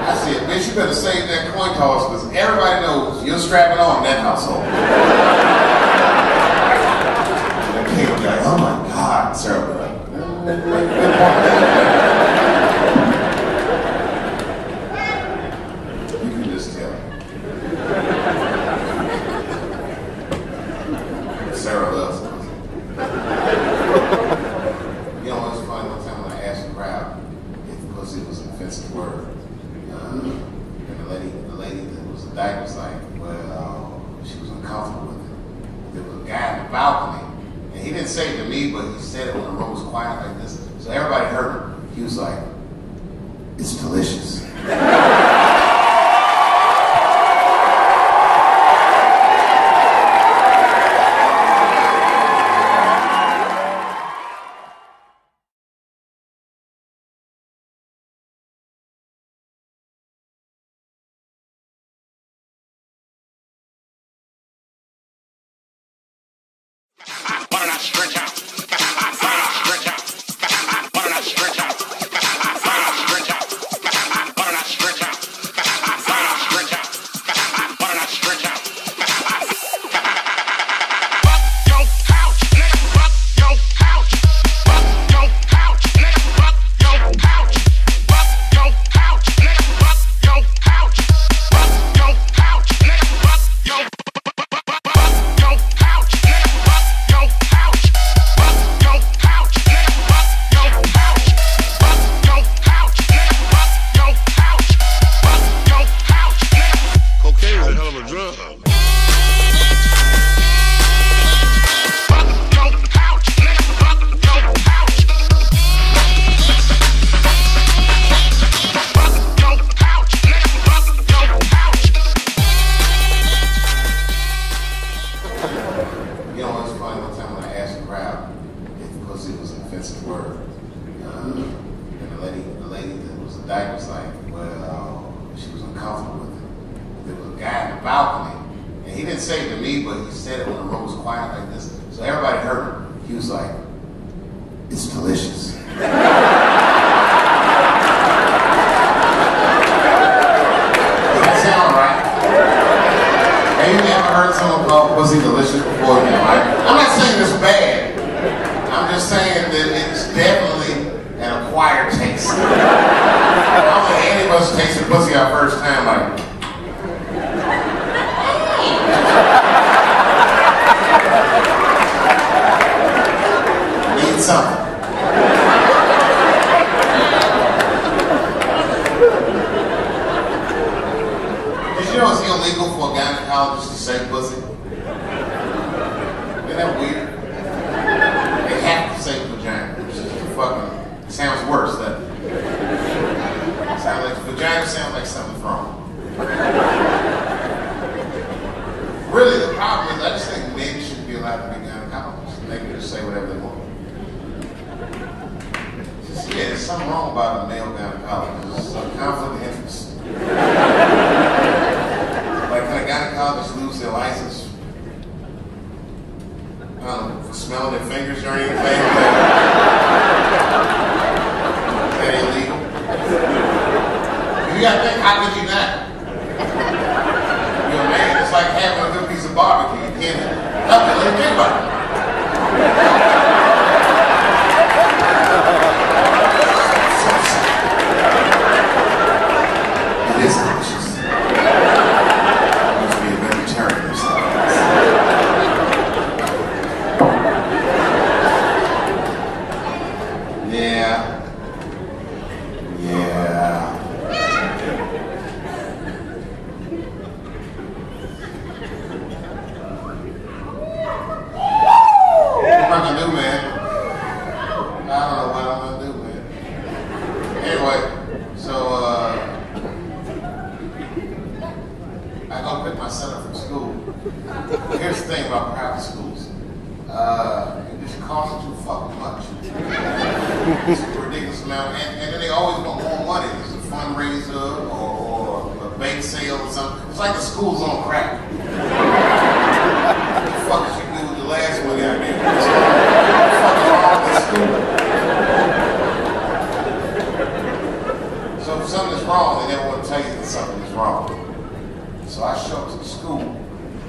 Speaker 1: I said, bitch, you better save that coin toss because everybody knows you're strapping on in that household. And Kate will be like, oh my God. Sarah will be like, good point. Sarah loves it. You know what's funny? One time when I asked the crowd if pussy was an offensive word, and the lady that was the dyke was like, well, she was uncomfortable with it. There was a guy in the balcony, and he didn't say it to me, but he said it when the room was quiet like this, so everybody heard him. He was like, it's delicious.
Speaker 4: Stretch out. Stretch out.
Speaker 1: funny one time when I asked the crowd if pussy was an offensive word. And the lady that was the dyke was like, well, she was uncomfortable with it. There was a guy in the balcony, and he didn't say it to me, but he said it when the room was quiet like this. So everybody heard him. He was like, it's delicious. Have you ever heard someone call pussy delicious before? You know, I'm not saying it's bad. I'm just saying that it's definitely an acquired taste. I don't think any of us tasted pussy our first time like. Need something. You know it's illegal for a gynecologist to say pussy? Isn't that weird? They have to say vagina, which is fucking, sounds worse, doesn't it? Sounds like, vagina sounds like something's wrong. Really, the problem is, I just think men shouldn't be allowed to be gynecologists. They can just say whatever they want. Just, yeah, there's something wrong about a male gynecologist. It's a conflict of interest. Like, can a gynecologist lose their license? I don't know, for smelling their fingers or anything? Is that illegal? You gotta think, how could you not? You're a man, it's like having a good piece of barbecue. You can't help it, let me think about it. It is delicious. Here's the thing about private schools. It just costs too fucking much. It's a ridiculous amount. And then they always want more money. There's a fundraiser or a bake sale or something. It's like the school's on crack. What the fuck did you do with the last one out there? What the fuck is wrong with school? So if something is wrong, they never want to tell you that something is wrong. So I show up to the school,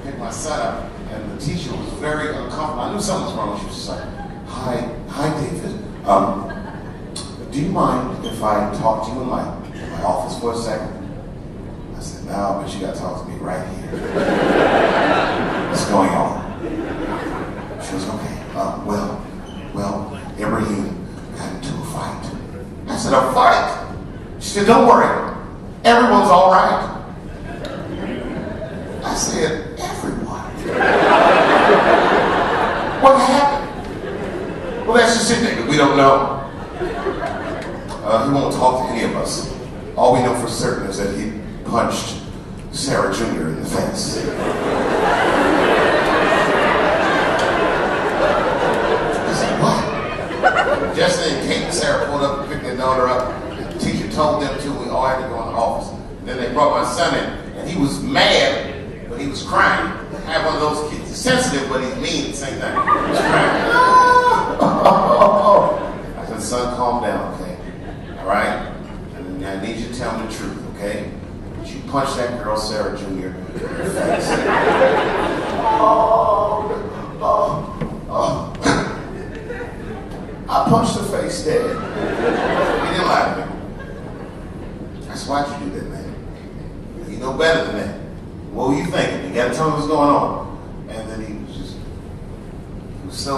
Speaker 1: pick my son up, and the teacher was very uncomfortable. I knew something was wrong. She was just like, hi David. Do you mind if I talk to you in my office for a second? I said, no, but you gotta talk to me right here. What's going on? She was okay. Well, Ibrahim got into a fight. I said, a fight? She said, don't worry. Everyone's all right. I said, everyone. What happened? Well, that's just it, nigga. We don't know. He won't talk to any of us. All we know for certain is that he punched Sarah Jr. in the face. I said, what? Just then, Kate and Sarah pulled up and picked their daughter up. The teacher told them to. We all had to go in the office. Then they brought my son in, and he was mad. But he was crying. I have one of those kids. He's sensitive, but he's mean at the same time. He was crying. I said, son, calm down, okay? All right? And I need you to tell me the truth, okay? Did you punch that girl, Sarah Jr., in the face? I punched her face dead. He didn't lie to me. I said, why'd you do that, man? You know better than that. What were you thinking? You gotta tell me what's going on. And then he was so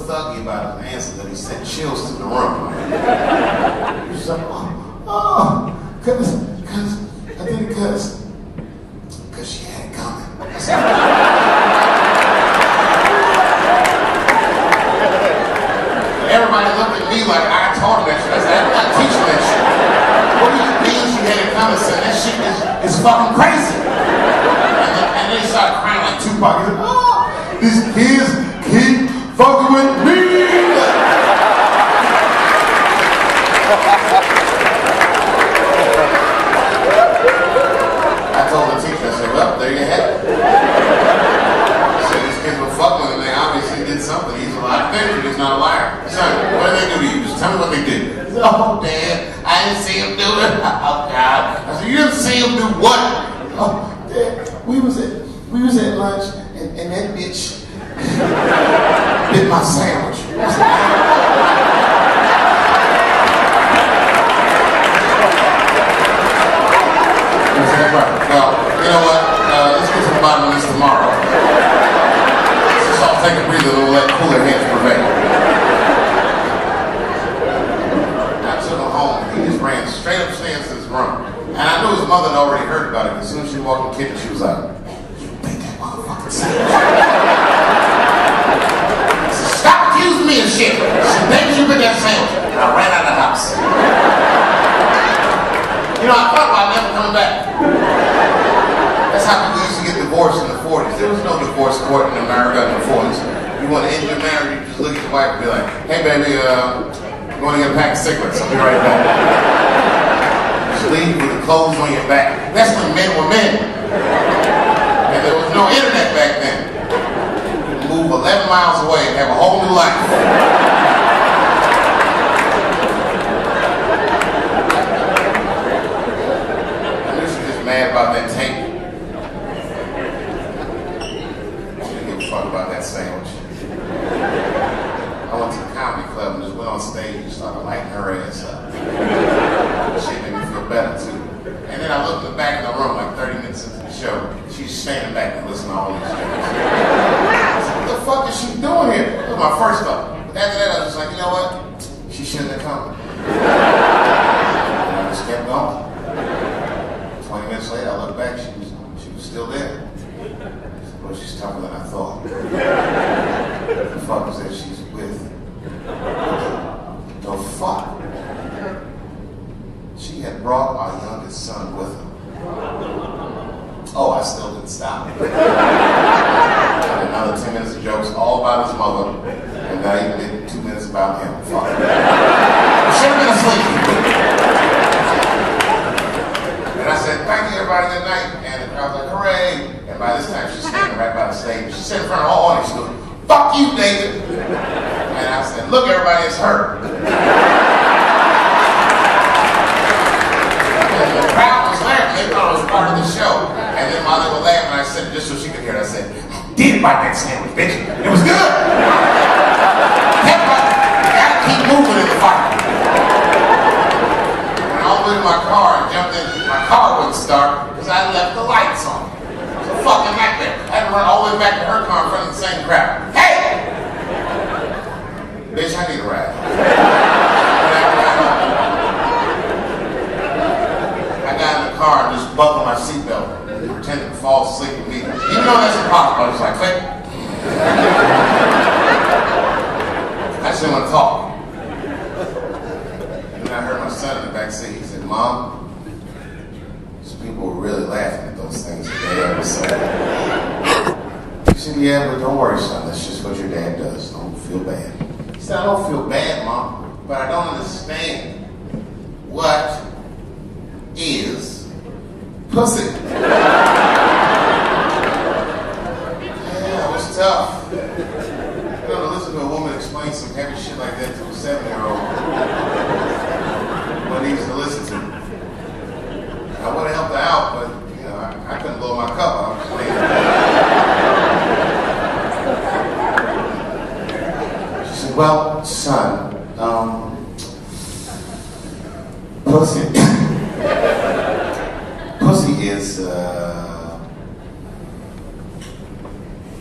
Speaker 1: thuggy about his answer that he sent chills to the room. He was like, cause she had it coming. Everybody looked at me like I taught him that shit. I said, I'm not teaching that shit. What do you mean she had it coming, son? That shit is fucking crazy. And then he started crying like Tupac. He said, these kids keep fucking with me. I told the teacher, I said, well, there you have it. I said, these kids were fucking with me. They obviously did something. He's a liar. He's not a liar. Son, what did they do to you? Just tell me what they did. Oh, Dad, I didn't see him do it. Oh, God. I said, you didn't see him do what? Oh, Dad, we was at lunch, and that bitch bit my sandwich. Well, you know what? Let's get to the bottom of this tomorrow. Let's just all take a breather and we'll let cooler heads prevail. I took him home. He just ran straight upstairs to his room. And I knew his mother had already heard about it. As soon as she walked in the kitchen, she was like, "You make that motherfucking sandwich." I said, "Stop accusing me of shit." She said, "Maybe you bit that sandwich." And I ran out of the house. You know, I thought about never coming back. That's how people used to get divorced in the 40s. There was no divorce court in America in the 40s. You want to end your marriage, you just look at your wife and be like, "Hey baby, you want to get a pack of cigarettes? I'll be right back." Just leave with the clothes on your back. That's when men were men. And there was no internet back then. You could move 11 miles away and have a whole new life. Mad about that tape. She didn't give a fuck about that sandwich. I went to the comedy club and just went on stage and started lighting her ass up. She made me feel better too. And then I looked in the back of the room like 30 minutes into the show. She's standing back and listening to all these jokes. I said, what the fuck is she doing here? That was my first thought. But after that I was just like, you know what? She shouldn't have come. And I just kept going. 20 minutes later, I looked back, she was still there. Well, she's tougher than I thought. The fuck was that she's with? The fuck? She had brought our youngest son with her. Oh, I still didn't stop. Another 10 minutes of jokes, all about his mother, and I even did 2 minutes about him. Fuck. I should have been asleep. And I said, "Thank you, everybody, good night." And the crowd was like, "Hooray." And by this time, she's standing right by the stage. She said in front of all audience, she goes, "Fuck you, David." And I said, "Look, everybody, it's her." And the crowd was laughing. They thought it was part of the show. And then while they were laughing, I said, just so she could hear it, I said, "I did bite that sandwich, bitch. It was good." Everybody, you gotta keep moving in the fight. And I went in my car and jumped in. My car wouldn't start because I left the lights on. It was a fucking nightmare. I had to run all the way back to her car in front of the same crowd. "Hey! Bitch, I need a ride." I got in the car and just buckled my seatbelt and pretended to fall asleep immediately. Even though that's impossible, I was like, click. I just didn't want to talk. And then I heard my son in the back seat. He said, "Mom, people were really laughing at those things that they ever said." He said, "Yeah, but don't worry, son. That's just what your dad does. Don't feel bad." He said, "I don't feel bad, Mom, but I don't understand. What is pussy?" Yeah, it was tough. You know, to listen to a woman explain some heavy shit like that to a 7-year-old. What easy to listen to. I would have helped her out, but you know, I couldn't blow my cover. I was just laying there. She said, "Well, son, pussy is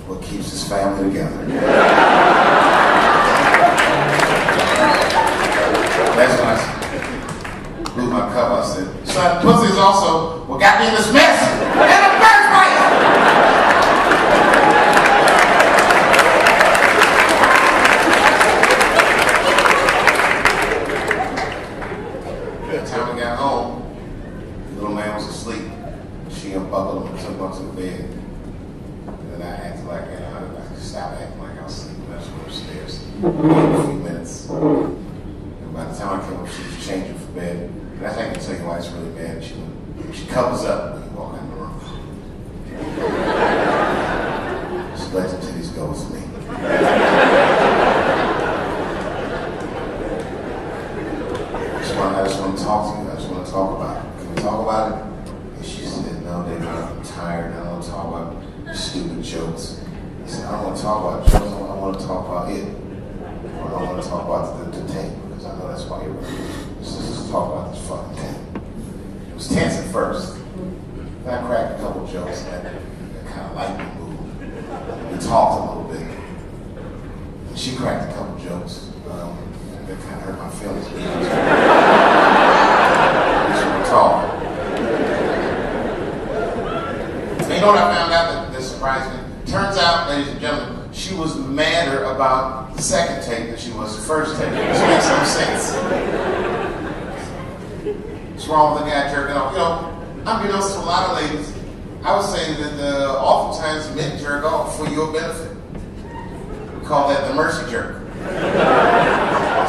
Speaker 1: what keeps his family together." That's when I blew my cover. I said, "Son, pussy is also what got me in this mess in the first place." By the time we got home, the little man was asleep. She unbuckled him and took him up to the bed. And then I acted like, you know, I acting like I was sleeping. I just went upstairs for a few minutes. And by the time I came up, she was changing for bed. And I can tell you why it's really bad. She covers up when you walk in the room. She lets the titties go with me. I just want to talk to you. I just want to talk about it. Can we talk about it? And she said, no, David, I'm tired. I don't want to talk about stupid jokes. I said, I don't want to talk about jokes. I want to talk about it. I don't want to talk about the tape, because I know that's why you're ready. Just talk about this fucking tape. It was tense at first. Then I cracked a couple jokes, and that kind of lightened the mood. We talked a little bit. And she cracked a couple jokes. That kind of hurt my feelings. Talk. And you know what I found out that surprised me? Turns out, ladies and gentlemen, she was madder about the second tape than she was the first tape. Which makes no sense. What's wrong with the guy jerking off? You know, unbeknownst to a lot of ladies, I would say that oftentimes men jerk off for your benefit. We call that the mercy jerk. So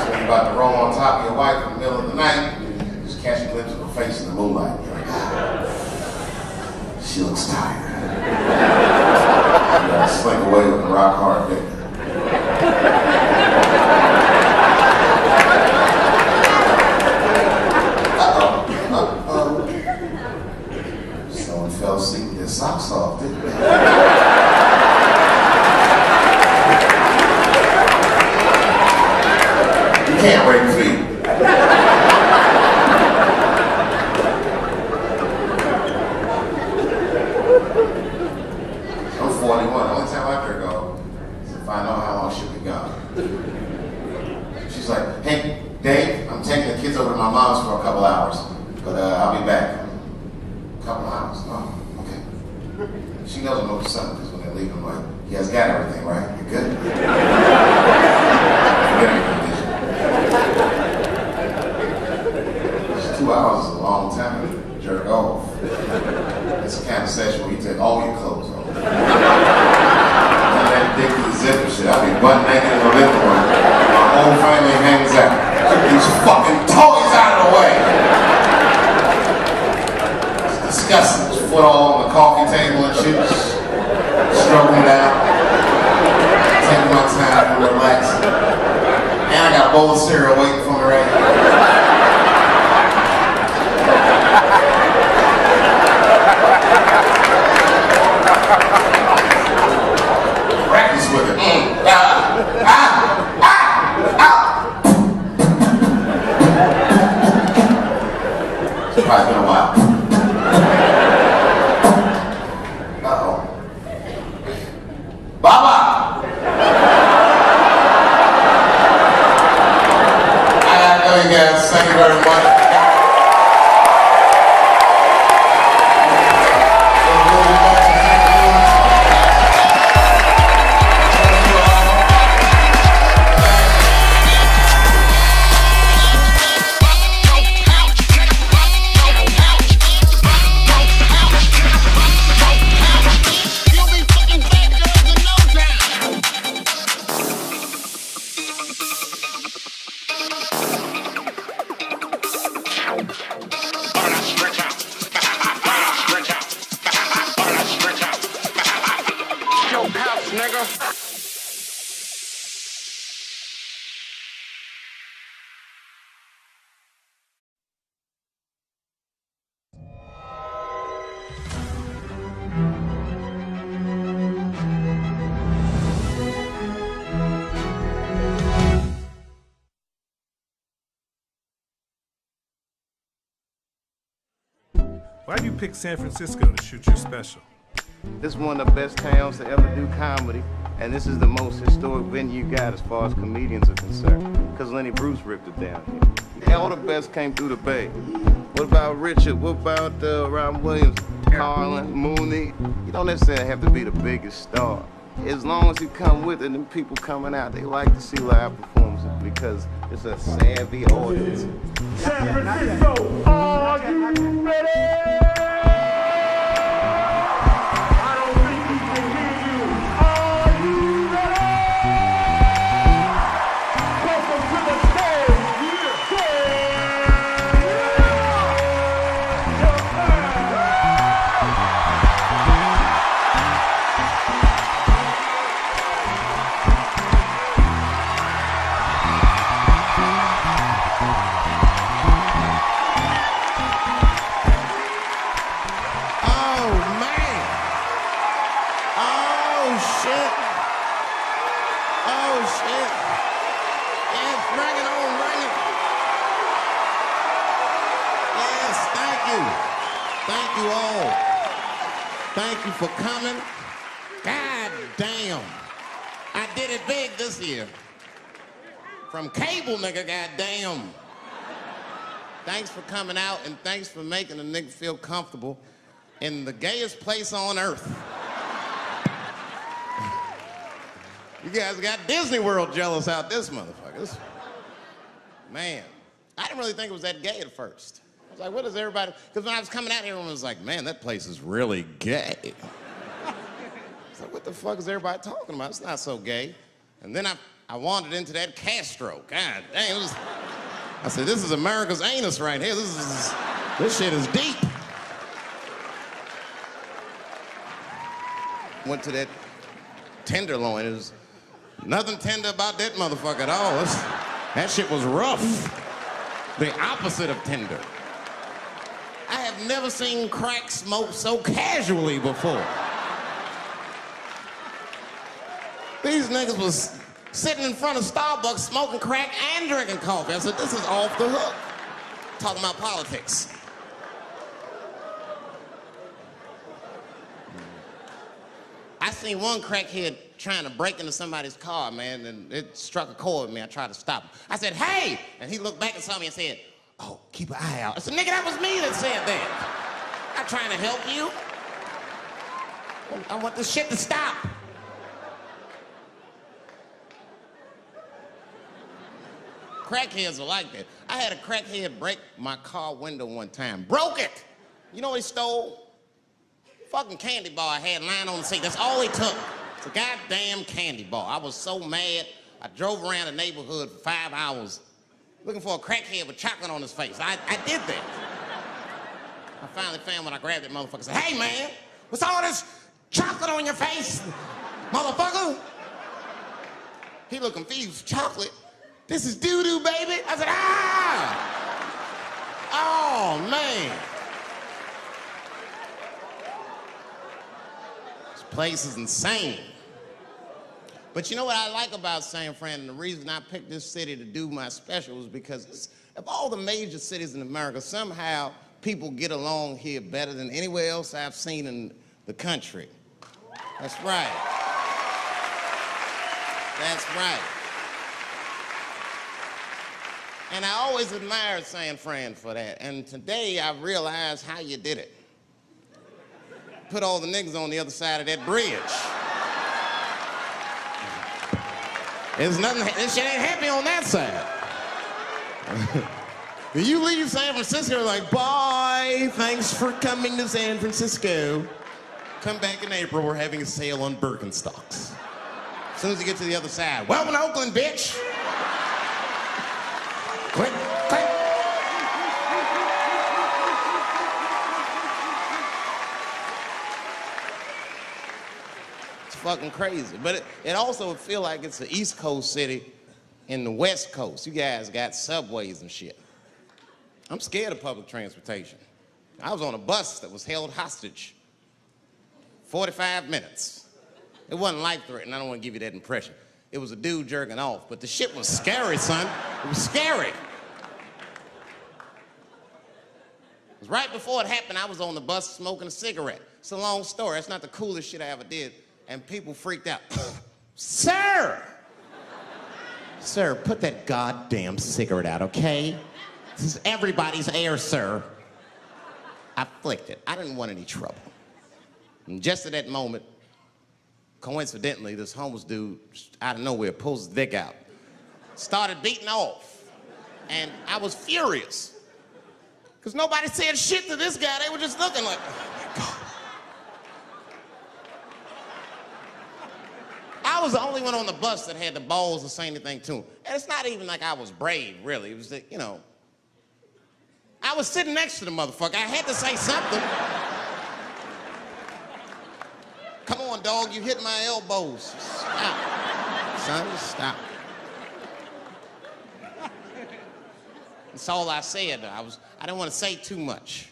Speaker 1: when you're about to roll on top of your wife in the middle of the night, you just catch a glimpse of her face in the moonlight. You're like, ah, she looks tired. You gotta slink away with a rock hard dick. Someone fell asleep with their socks off, didn't they? Can't rape feet. I'm 41. The only time I ever go is if I know how long she'll be gone. She's like, hey, Dave, I'm taking the kids over to my mom's for a couple hours, but I'll be back. A couple hours? Oh, okay. She knows I'm over something because when they leave, I'm like, you guys got everything, right? You good? You got everything. 2 hours is a long time to jerk off. It's the kind of session where you take all your clothes off. And that dick to the zipper shit. I'll be butt naked in the living room. My whole family hangs out. Get these fucking toys out of the way. It's disgusting. Just foot all on the coffee table and shit. Stroking it out. Taking my time to relax. And I got a bowl of cereal waiting for me right here. Practice with it. It's probably been a while. Uh-oh. Baba! I know you guys. Thank you very much.
Speaker 5: Why do you pick San Francisco to shoot your special?
Speaker 6: This is one of the best towns to ever do comedy, and this is the most historic venue you got as far as comedians are concerned, because Lenny Bruce ripped it down here. All the best came through the Bay. What about Richard? What about Robin Williams, Carlin, Mooney? You don't necessarily have to be the biggest star. As long as you come with it, and people coming out, they like to see live performances because it's a savvy audience.
Speaker 2: San Francisco, are you ready? I don't think we can hear you. Are you ready?
Speaker 1: Oh, shit. Yes, bring it on, bring it. Yes, thank you. Thank you all. Thank you for coming. God damn. I did it big this year. From cable, nigga, goddamn. Thanks for coming out, and thanks for making a nigga feel comfortable in the gayest place on earth. You guys got Disney World jealous out this motherfucker. Man, I didn't really think it was that gay at first. I was like, what is everybody? Because when I was coming out here, everyone was like, man, that place is really gay. It's like, what the fuck is everybody talking about? It's not so gay. And then I wandered into that Castro. God dang, I said, this is America's anus right here. This shit is deep. Went to that Tenderloin. It was nothing tender about that motherfucker at all. That shit was rough. The opposite of tender. I have never seen crack smoked so casually before. These niggas was sitting in front of Starbucks smoking crack and drinking coffee. I said, this is off the hook. Talking about politics. I seen one crackhead trying to break into somebody's car, man, and it struck a chord with me. I tried to stop him. I said, hey! And he looked back and saw me and said, oh, keep an eye out. I said, nigga, that was me that said that. I'm not trying to help you. I want this shit to stop. Crackheads are like that. I had a crackhead break my car window one time. Broke it! You know what he stole? Fucking candy bar I had lying on the seat. That's all he took. It's a goddamn candy bar. I was so mad. I drove around the neighborhood for 5 hours looking for a crackhead with chocolate on his face. I did that. I finally found when I grabbed that motherfucker and said, hey man, what's all this chocolate on your face, motherfucker? He looked confused. Chocolate? This is doo-doo, baby. I said, ah! Oh, man. This place is insane. But you know what I like about San Fran, and the reason I picked this city to do my special is because of all the major cities in America, somehow people get along here better than anywhere else I've seen in the country. That's right. That's right. And I always admired San Fran for that. And today I realized how you did it. Put all the niggas on the other side of that bridge. There's nothing, this shit ain't happy on that side. You leave San Francisco like, bye, thanks for coming to San Francisco. Come back in April, we're having a sale on Birkenstocks. As soon as you get to the other side, welcome to Oakland, bitch. Click, click. It's fucking crazy. But it also would feel like it's an East Coast city in the West Coast. You guys got subways and shit. I'm scared of public transportation. I was on a bus that was held hostage 45 minutes. It wasn't life-threatening. I don't want to give you that impression. It was a dude jerking off, but the shit was scary, son. It was scary. It was right before it happened, I was on the bus smoking a cigarette. It's a long story. It's not the coolest shit I ever did. And people freaked out. Sir! Sir, put that goddamn cigarette out, okay? This is everybody's air, sir. I flicked it. I didn't want any trouble. And just at that moment, coincidentally, this homeless dude, out of nowhere, pulls his dick out. Started beating off. And I was furious. Because nobody said shit to this guy. They were just looking like, oh my God. I was the only one on the bus that had the balls to say anything to him. And it's not even like I was brave, really. It was that, you know, I was sitting next to the motherfucker. I had to say something. Come on, dog, you hit my elbows. Stop. Son, stop. That's all I said. I didn't want to say too much.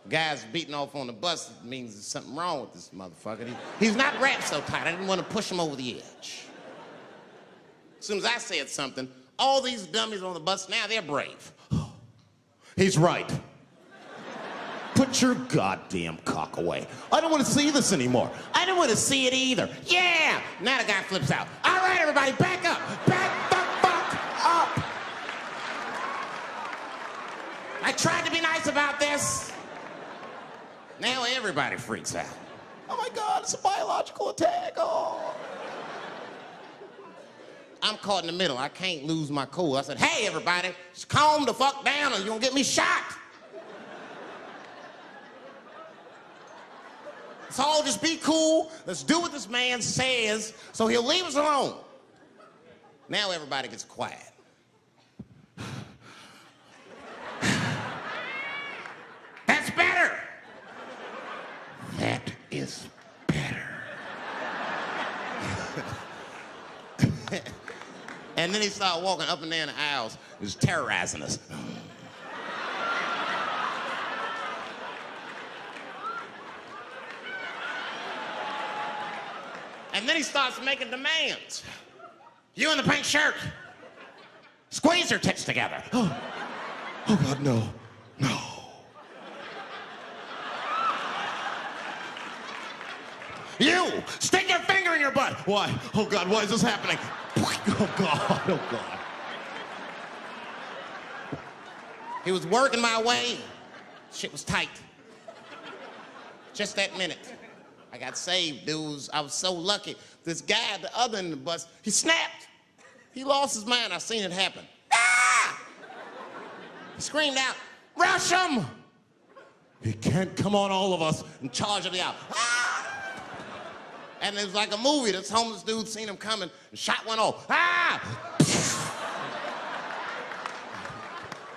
Speaker 1: Guys beating off on the bus means there's something wrong with this motherfucker. He's not wrapped so tight. I didn't want to push him over the edge. As soon as I said something, all these dummies on the bus, now they're brave. He's right. Put your goddamn cock away. I don't want to see this anymore. I don't want to see it either. Yeah! Now the guy flips out. All right, everybody, back up. Back the fuck up. I tried to be nice about this. Now everybody freaks out. Oh my God, it's a biological attack. Oh. I'm caught in the middle. I can't lose my cool. I said, hey, everybody, just calm the fuck down or you're gonna get me shot. So all just be cool. Let's do what this man says so he'll leave us alone. Now everybody gets quiet. That's better. That is better. And then he started walking up and down the aisles. He was terrorizing us. And then he starts making demands. You in the pink shirt, squeeze your tits together. Oh God, no, no. You, stick your finger in your butt. Why? Oh God, why is this happening? Oh God, oh God. He was working my way. Shit was tight. Just that minute. I got saved, dudes. I was so lucky. This guy at the other end of the bus, he snapped. He lost his mind. I seen it happen. Ah! He screamed out, rush him! He can't come on all of us and charge him out. Ah! And it was like a movie. This homeless dude seen him coming and shot one off. Ah!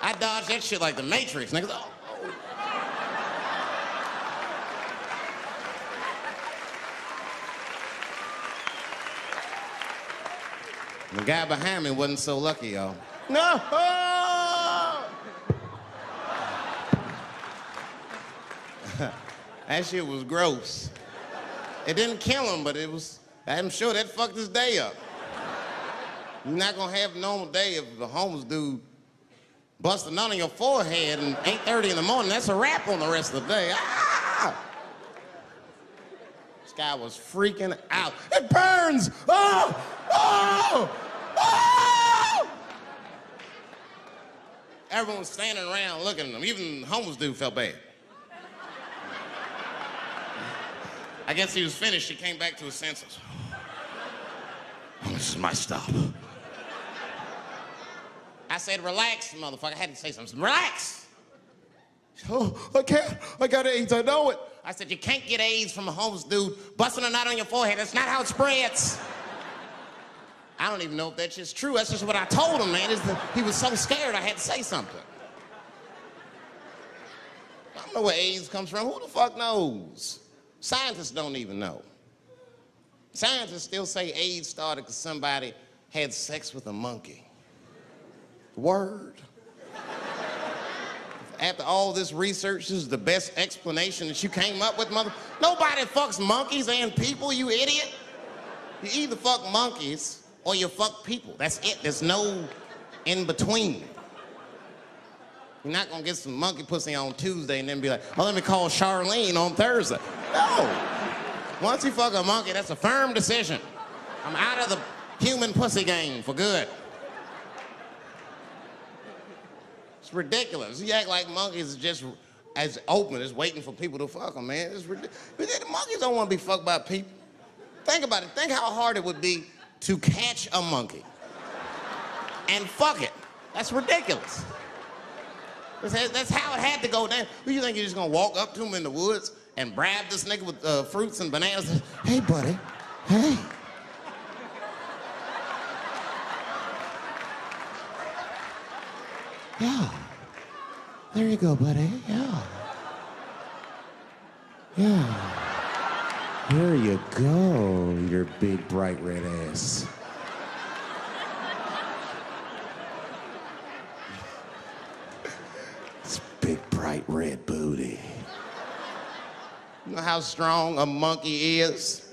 Speaker 1: I dodged that shit like the Matrix, nigga. Oh. The guy behind me wasn't so lucky, y'all. No! That shit was gross. It didn't kill him, but it was, I'm sure that fucked his day up. You're not gonna have a normal day if the homeless dude busts a nut on your forehead and 8:30 in the morning. That's a wrap on the rest of the day. Ah! This guy was freaking out. It burns! Oh! Oh! Oh! Everyone was standing around looking at him. Even the homeless dude felt bad. I guess he was finished. He came back to his senses. Oh, this is my stop. I said, relax, motherfucker. I had to say something. Relax. Oh, I can't. I got AIDS. I know it. I said, you can't get AIDS from a homeless dude busting a nut on your forehead. That's not how it spreads. I don't even know if that shit's true. That's just what I told him, man. He was so scared I had to say something. I don't know where AIDS comes from. Who the fuck knows? Scientists don't even know. Scientists still say AIDS started because somebody had sex with a monkey. Word. After all this research, this is the best explanation that you came up with, mother. Nobody fucks monkeys and people, you idiot. You either fuck monkeys or you fuck people. That's it. There's no in between. You're not gonna get some monkey pussy on Tuesday and then be like, oh, let me call Charlene on Thursday. No. Once you fuck a monkey, that's a firm decision. I'm out of the human pussy game for good. It's ridiculous. You act like monkeys are just as open as waiting for people to fuck them, man. It's ridiculous. The monkeys don't want to be fucked by people. Think about it. Think how hard it would be to catch a monkey and fuck it. That's ridiculous. That's how it had to go down. Who you think you're just gonna walk up to him in the woods and bribe this nigga with fruits and bananas? Hey, buddy. Hey. Yeah. There you go, buddy. Yeah. Yeah. Here you go, your big, bright red ass. It's big, bright red booty. You know how strong a monkey is?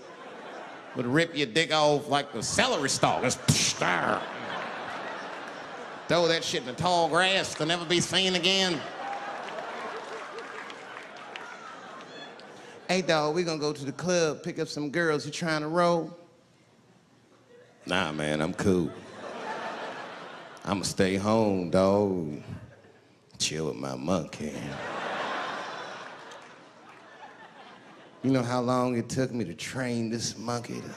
Speaker 1: Would rip your dick off like the celery stalk. Just Throw that shit in the tall grass to never be seen again. Hey, dog, we gonna go to the club, pick up some girls. You trying to roll? Nah, man, I'm cool. I'ma stay home, dog. Chill with my monkey. You know how long it took me to train this monkey to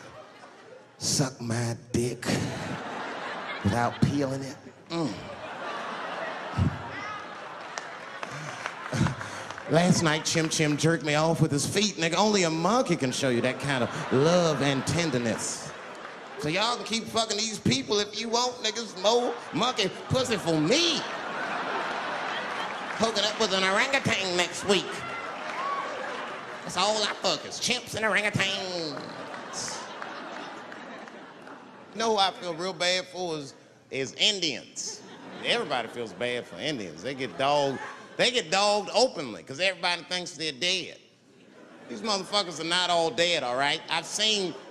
Speaker 1: suck my dick without peeling it? Last night, Chim Chim jerked me off with his feet. Nigga, only a monkey can show you that kind of love and tenderness. So y'all can keep fucking these people if you want, niggas. More monkey pussy for me. Hooking up with an orangutan next week. That's all I fuck is chimps and orangutans. You know who I feel real bad for is Indians. Everybody feels bad for Indians. They get dogged openly because everybody thinks they're dead. These motherfuckers are not all dead, all right?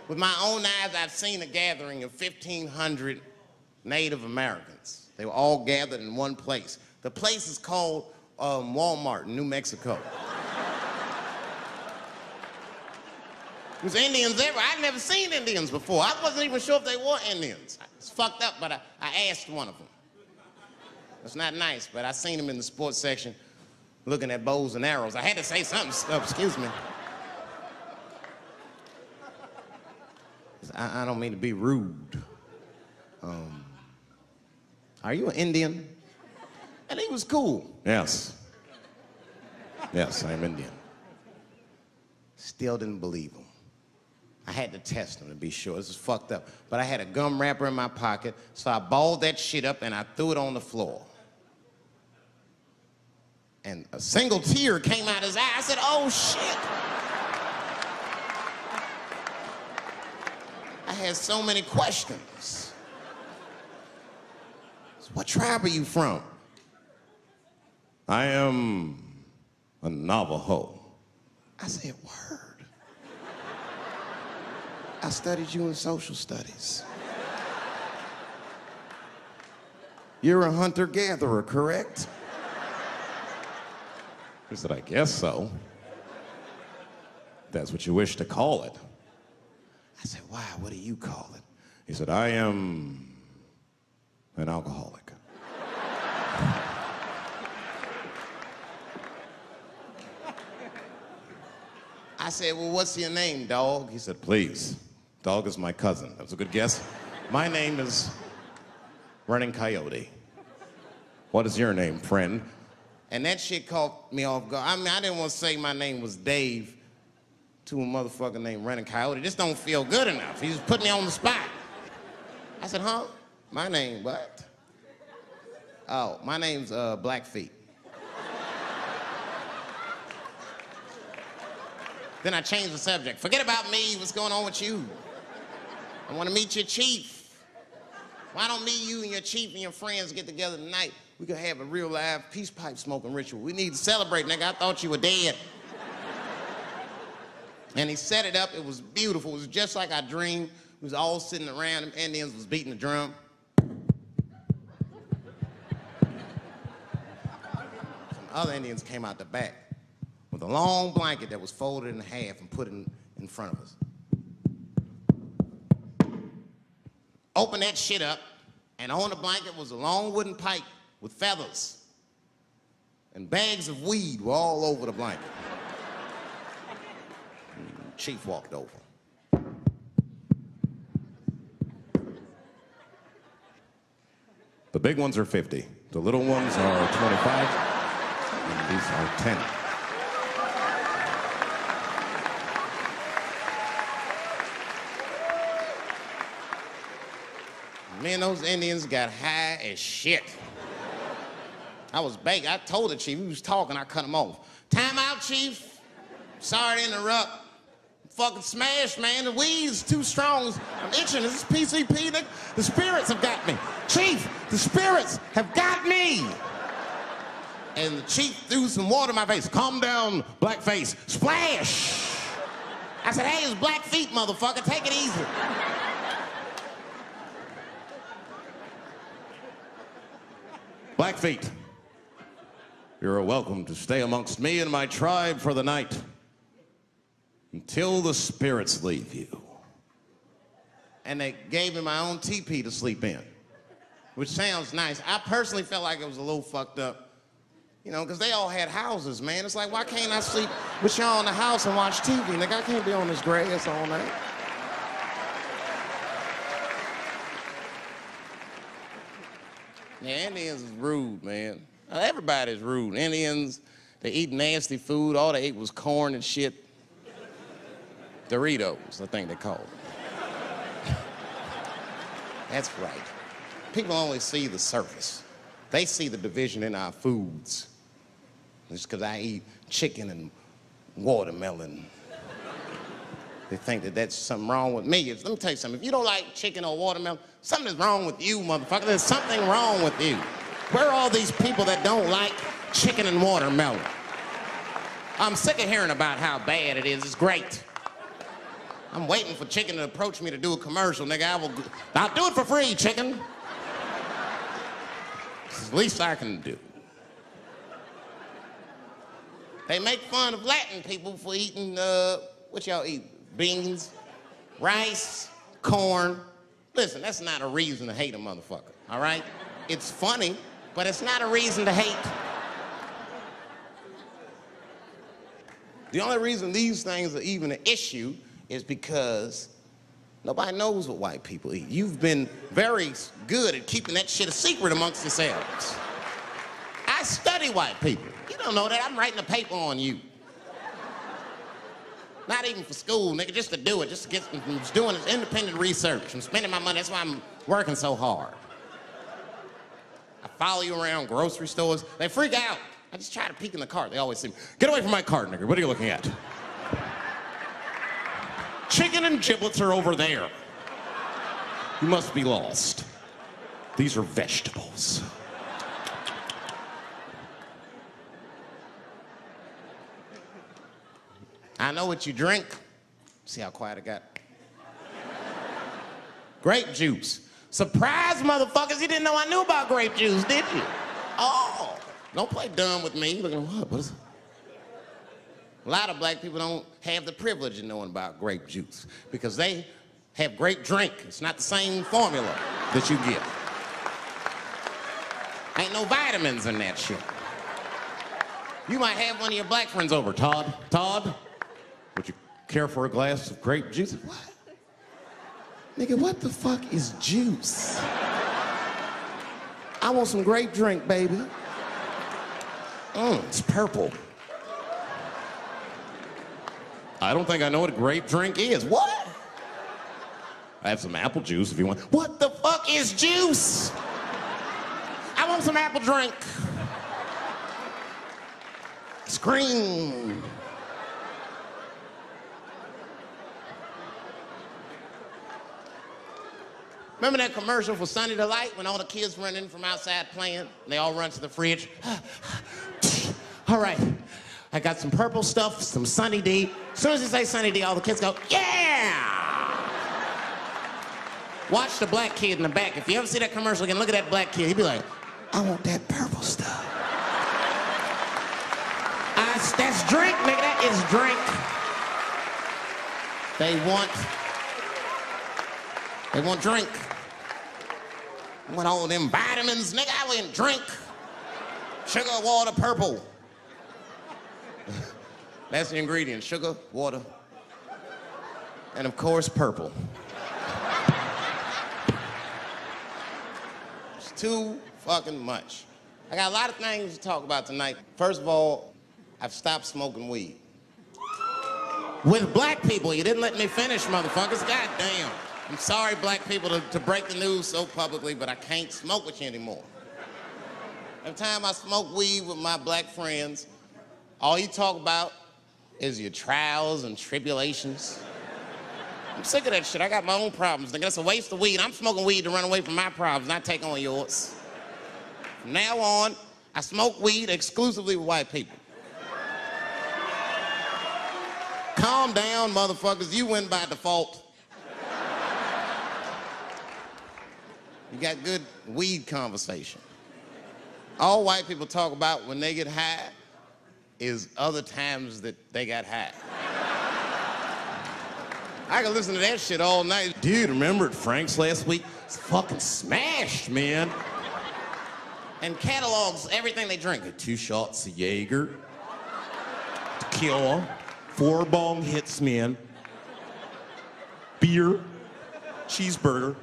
Speaker 1: With my own eyes, I've seen a gathering of 1,500 Native Americans. They were all gathered in one place. The place is called Walmart in New Mexico. There's Indians everywhere. I'd never seen Indians before. I wasn't even sure if they were Indians. It's fucked up, but I asked one of them. It's not nice, but I seen him in the sports section looking at bows and arrows. I had to say something. Excuse me. I don't mean to be rude. Are you an Indian? And he was cool. Yes. Yes, I'm Indian. Still didn't believe him. I had to test him to be sure. This is fucked up. But I had a gum wrapper in my pocket, so I balled that shit up and I threw it on the floor. And a single tear came out his eye. I said, oh, shit. I had so many questions. So what tribe are you from? I am a Navajo. I said, word. I studied you in social studies. You're a hunter-gatherer, correct? He said, I guess so. That's what you wish to call it. I said, why? What do you call it? He said, I am an alcoholic. I said, well, what's your name, dog? He said, please. Dog is my cousin. That was a good guess. My name is Running Coyote. What is your name, friend? And that shit caught me off guard. I mean, I didn't want to say my name was Dave to a motherfucker named Running Coyote. This don't feel good enough. He just put me on the spot. I said, huh? My name, what? Oh, my name's Blackfeet. Then I changed the subject. Forget about me. What's going on with you? I want to meet your chief. Why don't me, you, and your chief and your friends get together tonight? We could have a real live peace pipe smoking ritual. We need to celebrate, nigga. I thought you were dead. And he set it up. It was beautiful. It was just like I dreamed. We was all sitting around. Them Indians was beating the drum. Some other Indians came out the back with a long blanket that was folded in half and put in front of us. Open that shit up, and on the blanket was a long wooden pipe with feathers, and bags of weed were all over the blanket. Chief walked over. The big ones are 50. The little ones are 25, and these are 10. Me and those Indians got high as shit. I was baked. I told the chief, he was talking, I cut him off. Time out, chief. Sorry to interrupt. I'm fucking smashed, man. The weed's too strong. I'm itching. This is PCP. The spirits have got me. Chief, the spirits have got me. And the chief threw some water in my face. Calm down, blackface. Splash. I said, hey, it's Blackfeet, motherfucker. Take it easy.
Speaker 7: Blackfeet, you're welcome to stay amongst me and my tribe for the night until the spirits leave you. And they gave me my own teepee to sleep in, which sounds nice. I personally felt like it was a little fucked up, you know, because they all had houses, man. It's like, why can't I sleep with y'all in the house and watch TV? Nigga, I can't be on this grass all night. Yeah, Indians is rude, man. Everybody's rude. Indians, they eat nasty food. All they ate was corn and shit. Doritos, I think they call them. That's right. People only see the surface. They see the division in our foods. Just because I eat chicken and watermelon. They think that that's something wrong with me. Let me tell you something. If you don't like chicken or watermelon, something is wrong with you, motherfucker. There's something wrong with you. Where are all these people that don't like chicken and watermelon? I'm sick of hearing about how bad it is. It's great. I'm waiting for chicken to approach me to do a commercial, nigga. I'll do it for free, chicken. It's the least I can do. They make fun of Latin people for eating, what y'all eat? Beans, rice, corn. Listen, that's not a reason to hate a motherfucker, all right? It's funny, but it's not a reason to hate. The only reason these things are even an issue is because nobody knows what white people eat. You've been very good at keeping that shit a secret amongst yourselves. I study white people. You don't know that. I'm writing a paper on you. Not even for school, nigga, just to do it, just to get, I'm just doing this independent research. I'm spending my money, that's why I'm working so hard. I follow you around grocery stores. They freak out. I just try to peek in the cart. They always say, get away from my cart, nigga. What are you looking at? Chicken and giblets are over there. You must be lost. These are vegetables. I know what you drink. See how quiet it got? Grape juice. Surprise, motherfuckers, you didn't know I knew about grape juice, did you? Oh, don't play dumb with me. Look at what is it? A lot of black people don't have the privilege of knowing about grape juice because they have grape drink. It's not the same formula that you get. Ain't no vitamins in that shit. You might have one of your black friends over, Todd. Todd, would you care for a glass of grape juice? What? Nigga, what the fuck is juice? I want some grape drink, baby. It's purple. I don't think I know what a grape drink is. What? I have some apple juice if you want. What the fuck is juice? I want some apple drink. Scream. Remember that commercial for Sunny Delight when all the kids run in from outside playing? And they all run to the fridge. All right, I got some purple stuff, some Sunny D. As soon as you say Sunny D, all the kids go, yeah! Watch the black kid in the back. If you ever see that commercial again, look at that black kid. He'd be like, I want that purple stuff. That's drink, nigga, that is drink. They want drink. I want all them vitamins, nigga, I want drink. Sugar, water, purple. That's the ingredient, sugar, water, and of course, purple. It's too fucking much. I got a lot of things to talk about tonight. First of all, I've stopped smoking weed. With black people, you didn't let me finish, motherfuckers. God damn. I'm sorry, black people, to break the news so publicly, but I can't smoke with you anymore. Every time I smoke weed with my black friends, all you talk about is your trials and tribulations. I'm sick of that shit. I got my own problems. Nigga, that's a waste of weed. I'm smoking weed to run away from my problems, not take on yours. From now on, I smoke weed exclusively with white people. Calm down, motherfuckers. You win by default. You got good weed conversation. All white people talk about when they get high is other times that they got high. I can listen to that shit all night. Dude, remember at Frank's last week? It's fucking smashed, man. And catalogs everything they drink. 2 shots of Jaeger, tequila, 4 bong hits, man, beer, cheeseburger.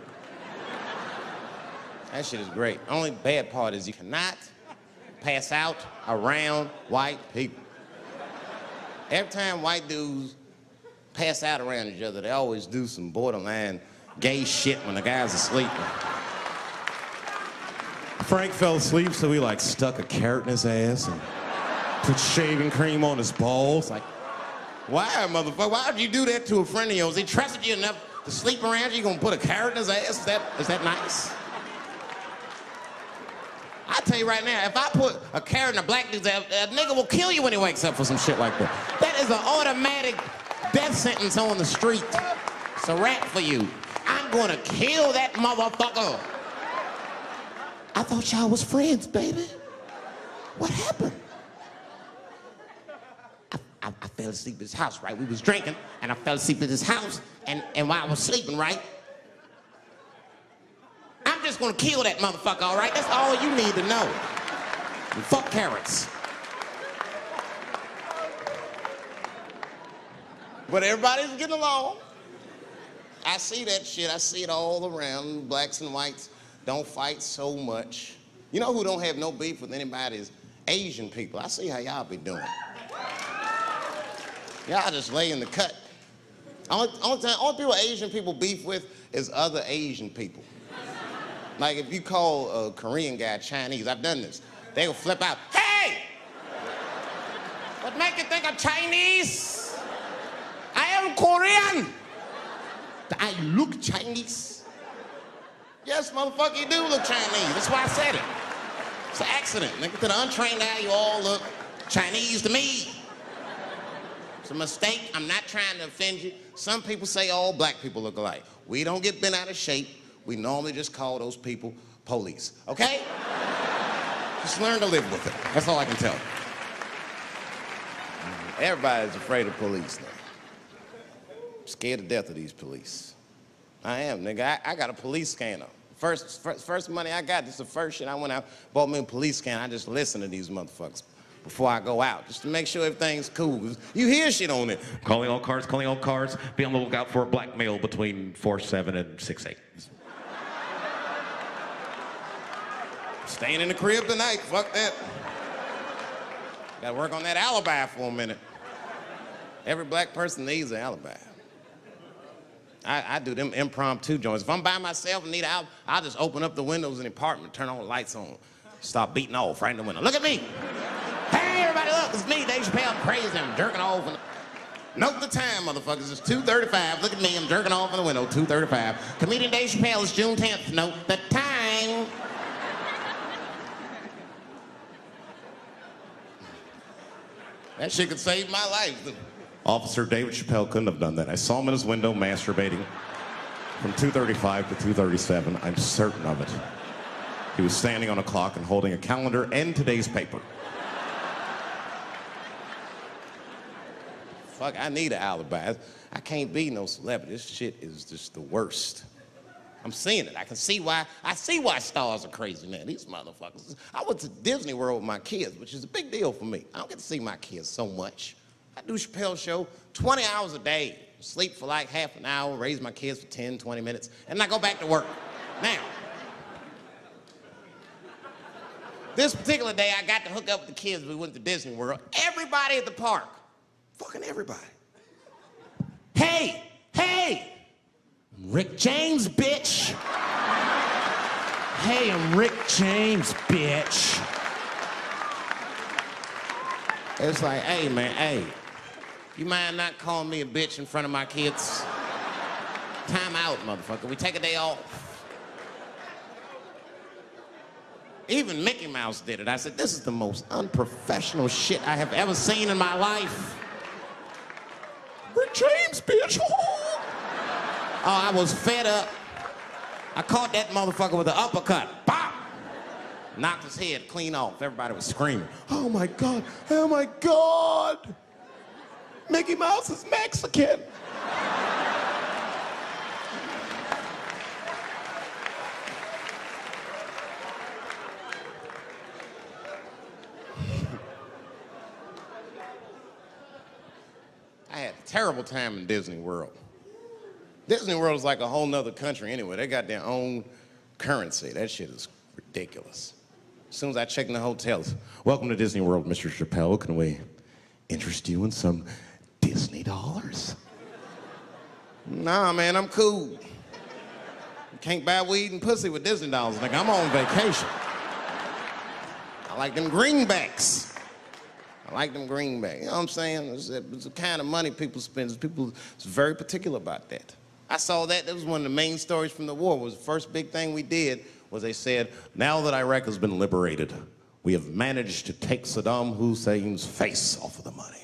Speaker 7: That shit is great. Only bad part is you cannot pass out around white people. Every time white dudes pass out around each other, they always do some borderline gay shit when the guy's asleep. Frank fell asleep, so he like stuck a carrot in his ass and put shaving cream on his balls. Like, why, motherfucker? Why would you do that to a friend of yours? He trusted you enough to sleep around you, you gonna put a carrot in his ass? Is that nice? I tell you right now, if I put a carrot in a black dude's ass, a nigga will kill you when he wakes up for some shit like that. That is an automatic death sentence on the street. It's a rap for you. I'm gonna kill that motherfucker. I thought y'all was friends, baby. What happened? I fell asleep at his house, right? We was drinking, and I fell asleep at his house, and while I was sleeping, right? I'm just gonna kill that motherfucker, all right? That's all you need to know. And fuck carrots. But everybody's getting along. I see that shit. I see it all around. Blacks and whites don't fight so much. You know who don't have no beef with anybody is Asian people. I see how y'all be doing. Y'all just lay in the cut. Only people Asian people beef with is other Asian people. Like if you call a Korean guy Chinese, I've done this. They will flip out, hey! What make you think I'm Chinese? I am Korean. I look Chinese. Yes, motherfucker, you do look Chinese. That's why I said it. It's an accident. Nigga, to the untrained eye, you all look Chinese to me. It's a mistake. I'm not trying to offend you. Some people say all black people look alike. We don't get bent out of shape. We normally just call those people police, okay? Just learn to live with it. That's all I can tell you. Everybody's afraid of police now. I'm scared to death of these police. I am, nigga. I got a police scanner. First money I got, this is the first shit I went out, bought me a police scanner. I just listen to these motherfuckers before I go out, just to make sure everything's cool. You hear shit on it.
Speaker 8: Calling all cars, be on the lookout for a black male between 4'7" and 6'8".
Speaker 7: Staying in the crib tonight, fuck that. Gotta work on that alibi for a minute. Every black person needs an alibi. I do them impromptu joints. If I'm by myself and need an alibi, I'll just open up the windows in the apartment, turn all the lights on, start beating off right in the window. Look at me. Hey, everybody, look, it's me, Dave Chappelle. I'm crazy, I'm jerking off. Note the time, motherfuckers. It's 2:35. Look at me, I'm jerking off in the window, 2:35. Comedian Dave Chappelle is June 10th. Note the time. That shit could save my life.
Speaker 8: Officer David Chappelle couldn't have done that. I saw him in his window masturbating from 2:35 to 2:37. I'm certain of it. He was standing on a clock and holding a calendar and today's paper.
Speaker 7: Fuck, I need an alibi. I can't be no celebrity. This shit is just the worst. I'm seeing it. I see why stars are crazy, man. These motherfuckers. I went to Disney World with my kids, which is a big deal for me. I don't get to see my kids so much. I do Chappelle show 20 hours a day, sleep for like half an hour, raise my kids for 10, 20 minutes, and I go back to work. Now, this particular day, I got to hook up with the kids. We went to Disney World. Everybody at the park, fucking everybody. Hey, Rick James, bitch. Hey, I'm Rick James, bitch. It's like, hey, man, hey. You mind not calling me a bitch in front of my kids? Time out, motherfucker. We take a day off. Even Mickey Mouse did it. I said, this is the most unprofessional shit I have ever seen in my life. Rick James, bitch. Oh, I was fed up. I caught that motherfucker with an uppercut. Bop! knocked his head clean off. Everybody was screaming.
Speaker 8: Oh my God, oh my God. Mickey Mouse is Mexican.
Speaker 7: I had a terrible time in Disney World. Disney World is like a whole nother country anyway. They got their own currency. That shit is ridiculous. As soon as I check in the hotels,
Speaker 8: Welcome to Disney World, Mr. Chappelle. Can we interest you in some Disney dollars?
Speaker 7: nah, man, I'm cool. You can't buy weed and pussy with Disney dollars, nigga. I'm on vacation. I like them greenbacks. I like them greenbacks. You know what I'm saying? It's the kind of money people spend. People is very particular about that. I saw that. That was one of the main stories from the war. Was the first big thing we did was they said,
Speaker 8: Now that Iraq has been liberated, we have managed to take Saddam Hussein's face off of the money.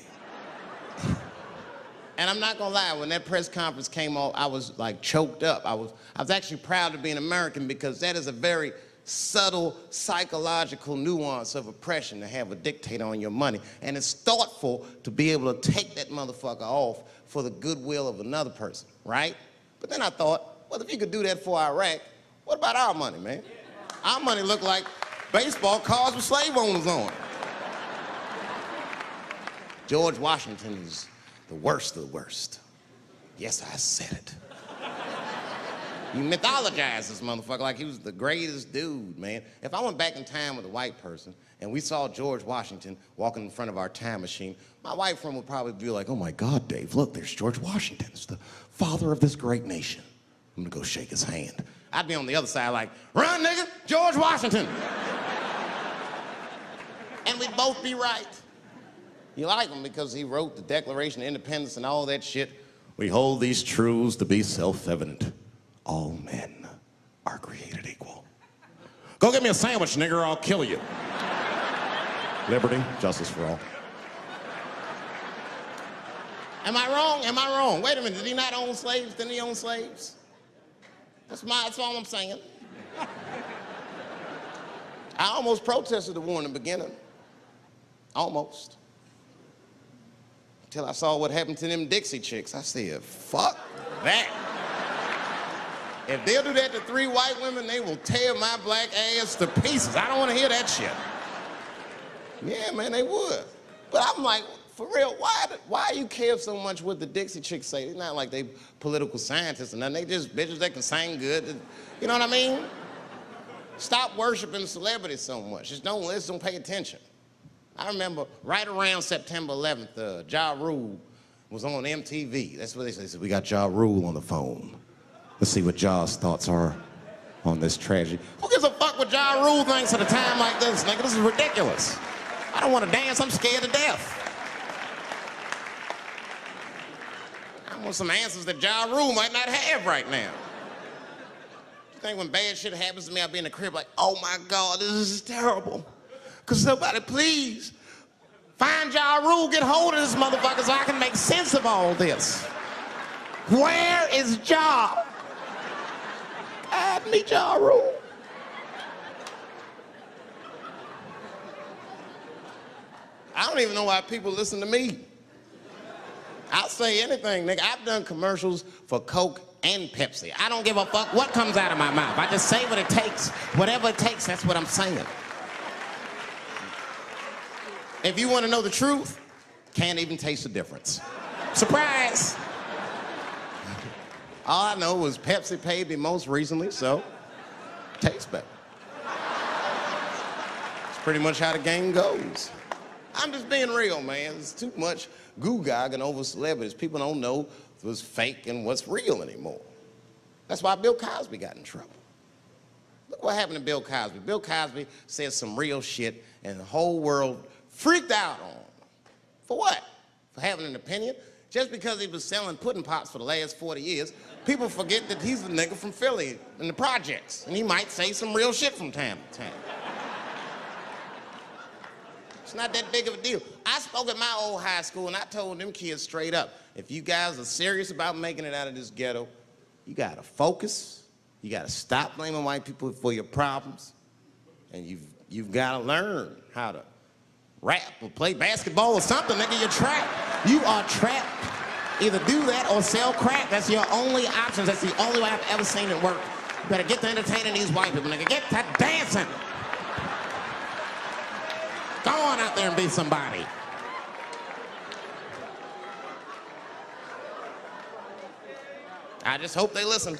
Speaker 7: and I'm not gonna lie, when that press conference came off, I was like choked up. I was actually proud to be an American because that is a very subtle psychological nuance of oppression to have a dictator on your money. And it's thoughtful to be able to take that motherfucker off for the goodwill of another person, right? But then I thought, well, if you could do that for Iraq, what about our money, man? Our money looked like baseball cards with slave owners on it. George Washington is the worst of the worst. Yes, I said it. You mythologize this motherfucker like he was the greatest dude, man. If I went back in time with a white person and we saw George Washington walking in front of our time machine, my white friend would probably be like, oh my God, Dave, look, there's George Washington. It's the father of this great nation. I'm gonna go shake his hand. I'd be on the other side like, run, nigga, George Washington. And we'd both be right. You like him because he wrote the Declaration of Independence and all that shit.
Speaker 8: We hold these truths to be self-evident. All men are created equal. Go get me a sandwich, nigger, or I'll kill you. Liberty, justice for all.
Speaker 7: Am I wrong? Am I wrong? Wait a minute, did he not own slaves? Didn't he own slaves? That's all I'm saying. I almost protested the war in the beginning. Almost. Until I saw what happened to them Dixie chicks. I said, fuck that. If they'll do that to 3 white women, they will tear my black ass to pieces. I don't want to hear that shit. Yeah, man, they would. But I'm like, for real, why you care so much what the Dixie chicks say? It's not like they political scientists or nothing. They just bitches that can sing good. You know what I mean? Stop worshiping celebrities so much. Just don't listen, don't pay attention. I remember right around September 11th, Ja Rule was on MTV. That's what they said. They said, we got Ja Rule on the phone. Let's see what Ja's thoughts are on this tragedy. Who gives a fuck what Ja Rule thinks at a time like this, nigga? This is ridiculous. I don't want to dance, I'm scared to death. I want some answers that Ja Rule might not have right now. You think when bad shit happens to me, I'll be in the crib like, oh my God, this is terrible. Could somebody please find Ja Rule, get hold of this motherfucker so I can make sense of all this. Where is Ja? Guide me, Ja Rule. I don't even know why people listen to me. I'll say anything, nigga. I've done commercials for Coke and Pepsi. I don't give a fuck what comes out of my mouth. I just say what it takes. Whatever it takes, that's what I'm saying. If you want to know the truth, can't even taste the difference. Surprise! All I know was Pepsi paid me most recently, so tastes better. It's pretty much how the game goes. I'm just being real, man. There's too much goo-gagging over celebrities. People don't know what's fake and what's real anymore. That's why Bill Cosby got in trouble. Look what happened to Bill Cosby. Bill Cosby said some real shit, and the whole world freaked out on him. For what? For having an opinion? Just because he was selling pudding pops for the last 40 years, people forget that he's the nigga from Philly in the projects, and he might say some real shit from time to time. It's not that big of a deal. I spoke at my old high school, and I told them kids straight up, if you guys are serious about making it out of this ghetto, you gotta focus, you gotta stop blaming white people for your problems, and you've you've got to learn how to rap or play basketball or something, nigga. You're trapped. You are trapped. Either do that or sell crack. That's your only options. That's the only way I've ever seen it work. You better get to entertaining these white people, nigga. Get to dancing. Go on out there and be somebody. I just hope they listened.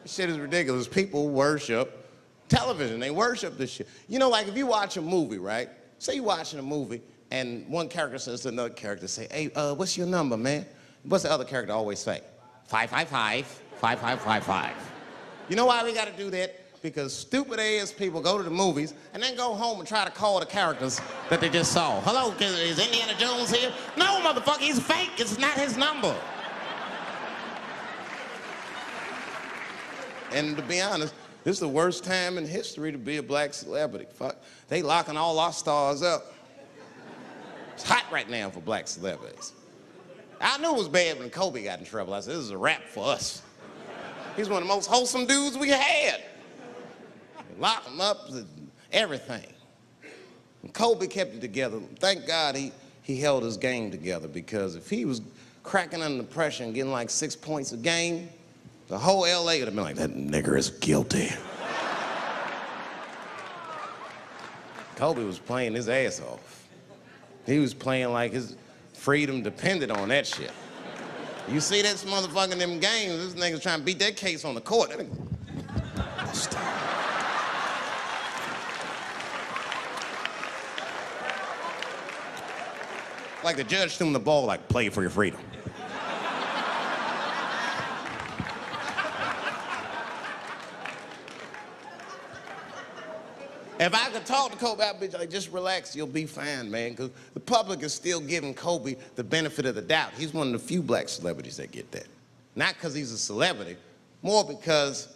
Speaker 7: This shit is ridiculous. People worship television. They worship this shit. You know, like if you watch a movie, right? Say you're watching a movie and one character says to another character, say, hey, what's your number, man? What's the other character always say? 555, 5555. You know why we gotta do that? Because stupid ass people go to the movies and then go home and try to call the characters that they just saw. Hello, is Indiana Jones here? No, motherfucker, he's fake. It's not his number. And to be honest, this is the worst time in history to be a black celebrity. Fuck, they locking all our stars up. It's hot right now for black celebrities. I knew it was bad when Kobe got in trouble. I said, this is a wrap for us. He's one of the most wholesome dudes we had. Lock him up, everything. And Kobe kept it together. Thank God he held his game together, because if he was cracking under pressure and getting like 6 points a game, the whole LA would have been like, that nigger is guilty. Kobe was playing his ass off. He was playing like his freedom depended on that shit. You see this motherfucker in them games, this nigga's trying to beat that case on the court. That nigga, stop. Like the judge threw him the ball, like, play for your freedom. If I could talk to Kobe, I'd be like, just relax, you'll be fine, man. Because the public is still giving Kobe the benefit of the doubt. He's one of the few black celebrities that get that. Not because he's a celebrity, more because,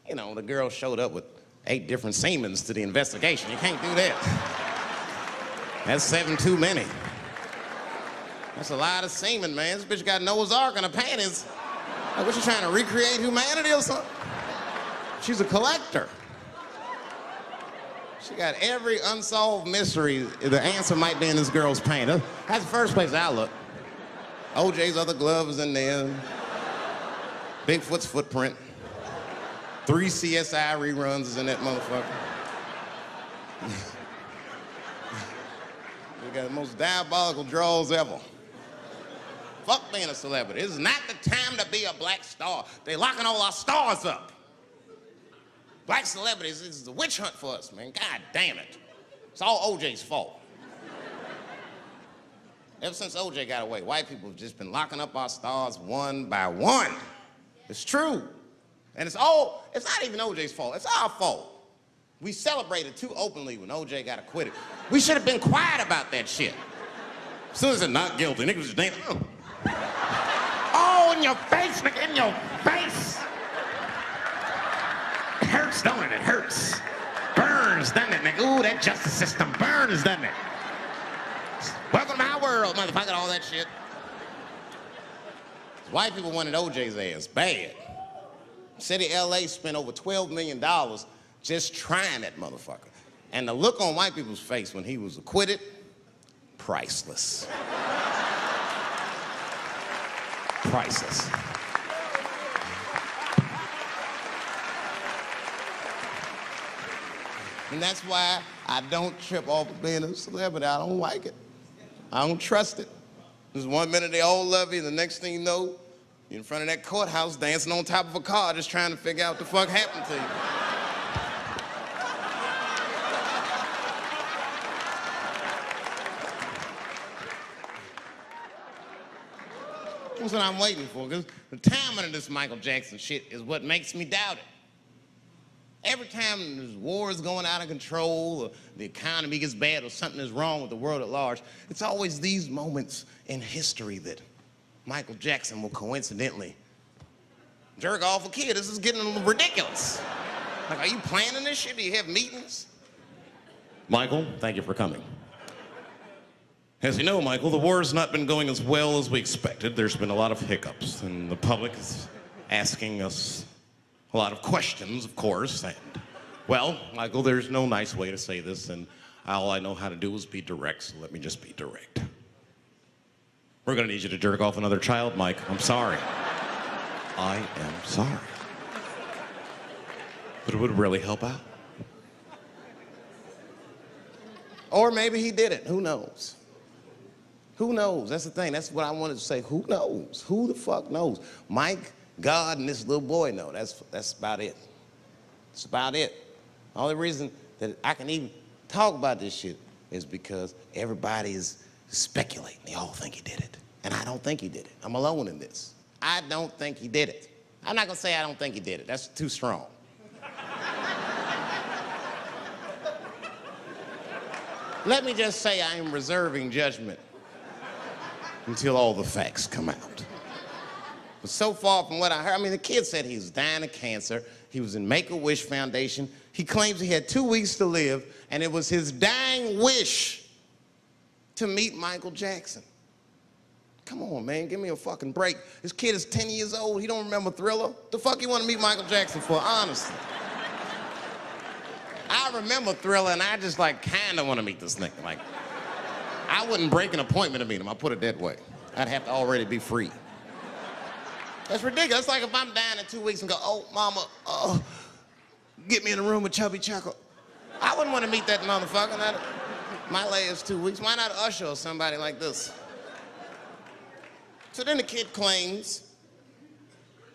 Speaker 7: you know, the girl showed up with 8 different semens to the investigation. You can't do that. That's 7 too many. That's a lot of semen, man. This bitch got Noah's Ark in her panties. Like, what, you trying to recreate humanity or something? She's a collector. She got every unsolved mystery. The answer might be in this girl's paint. That's the first place I look. OJ's other glove is in there. Bigfoot's footprint. 3 CSI reruns is in that motherfucker. We got the most diabolical draws ever. Fuck being a celebrity. This is not the time to be a black star. They locking all our stars up. Black celebrities, this is a witch hunt for us, man. God damn it. It's all OJ's fault. Ever since OJ got away, white people have just been locking up our stars one by one. It's true. And it's not even OJ's fault. It's our fault. We celebrated too openly when OJ got acquitted. We should have been quiet about that shit. As soon as they're not guilty, niggas just dancing. Oh, in your face, nigga, in your face. It hurts, don't it? It hurts. Burns, doesn't it, nigga? Ooh, that justice system burns, doesn't it? Welcome to my world, motherfucker, all that shit. White people wanted OJ's ass bad. City of LA spent over $12 million just trying that motherfucker. And the look on white people's face when he was acquitted, priceless. Priceless. And that's why I don't trip off of being a celebrity. I don't like it. I don't trust it. There's 1 minute they all love you, and the next thing you know, you're in front of that courthouse dancing on top of a car just trying to figure out what the fuck happened to you. That's what I'm waiting for, because the timing of this Michael Jackson shit is what makes me doubt it. Every time there's wars going out of control, or the economy gets bad, or something is wrong with the world at large, it's always these moments in history that Michael Jackson will coincidentally jerk off a kid. This is getting ridiculous. Like, are you planning this shit? Do you have meetings?
Speaker 8: Michael, thank you for coming. As you know, Michael, the war has not been going as well as we expected. There's been a lot of hiccups, and the public is asking us a lot of questions, of course, and, well, Michael, there's no nice way to say this, and all I know how to do is be direct, so let me just be direct. We're gonna need you to jerk off another child, Mike. I'm sorry. I am sorry. But it would really help out.
Speaker 7: Or maybe he did it. Who knows? Who knows? That's the thing. That's what I wanted to say. Who knows? Who the fuck knows? Mike, God, and this little boy know. That's about it. That's about it. The only reason that I can even talk about this shit is because everybody is speculating. They all think he did it. And I don't think he did it. I'm alone in this. I don't think he did it. I'm not gonna say I don't think he did it. That's too strong. Let me just say I am reserving judgment until all the facts come out. But so far from what I heard, I mean, the kid said he was dying of cancer. He was in Make-A-Wish Foundation. He claims he had 2 weeks to live, and it was his dying wish to meet Michael Jackson. Come on, man, give me a fucking break. This kid is 10 years old. He don't remember Thriller. The fuck you want to meet Michael Jackson for, honestly? I remember Thriller, and I just, like, kind of want to meet this nigga. Like, I wouldn't break an appointment to meet him. I'll put it that way. I'd have to already be free. That's ridiculous. It's like if I'm dying in 2 weeks and go, oh, mama, get me in a room with Chubby Chuckle. I wouldn't want to meet that motherfucker. My last 2 weeks. Why not Usher or somebody like this? So then the kid claims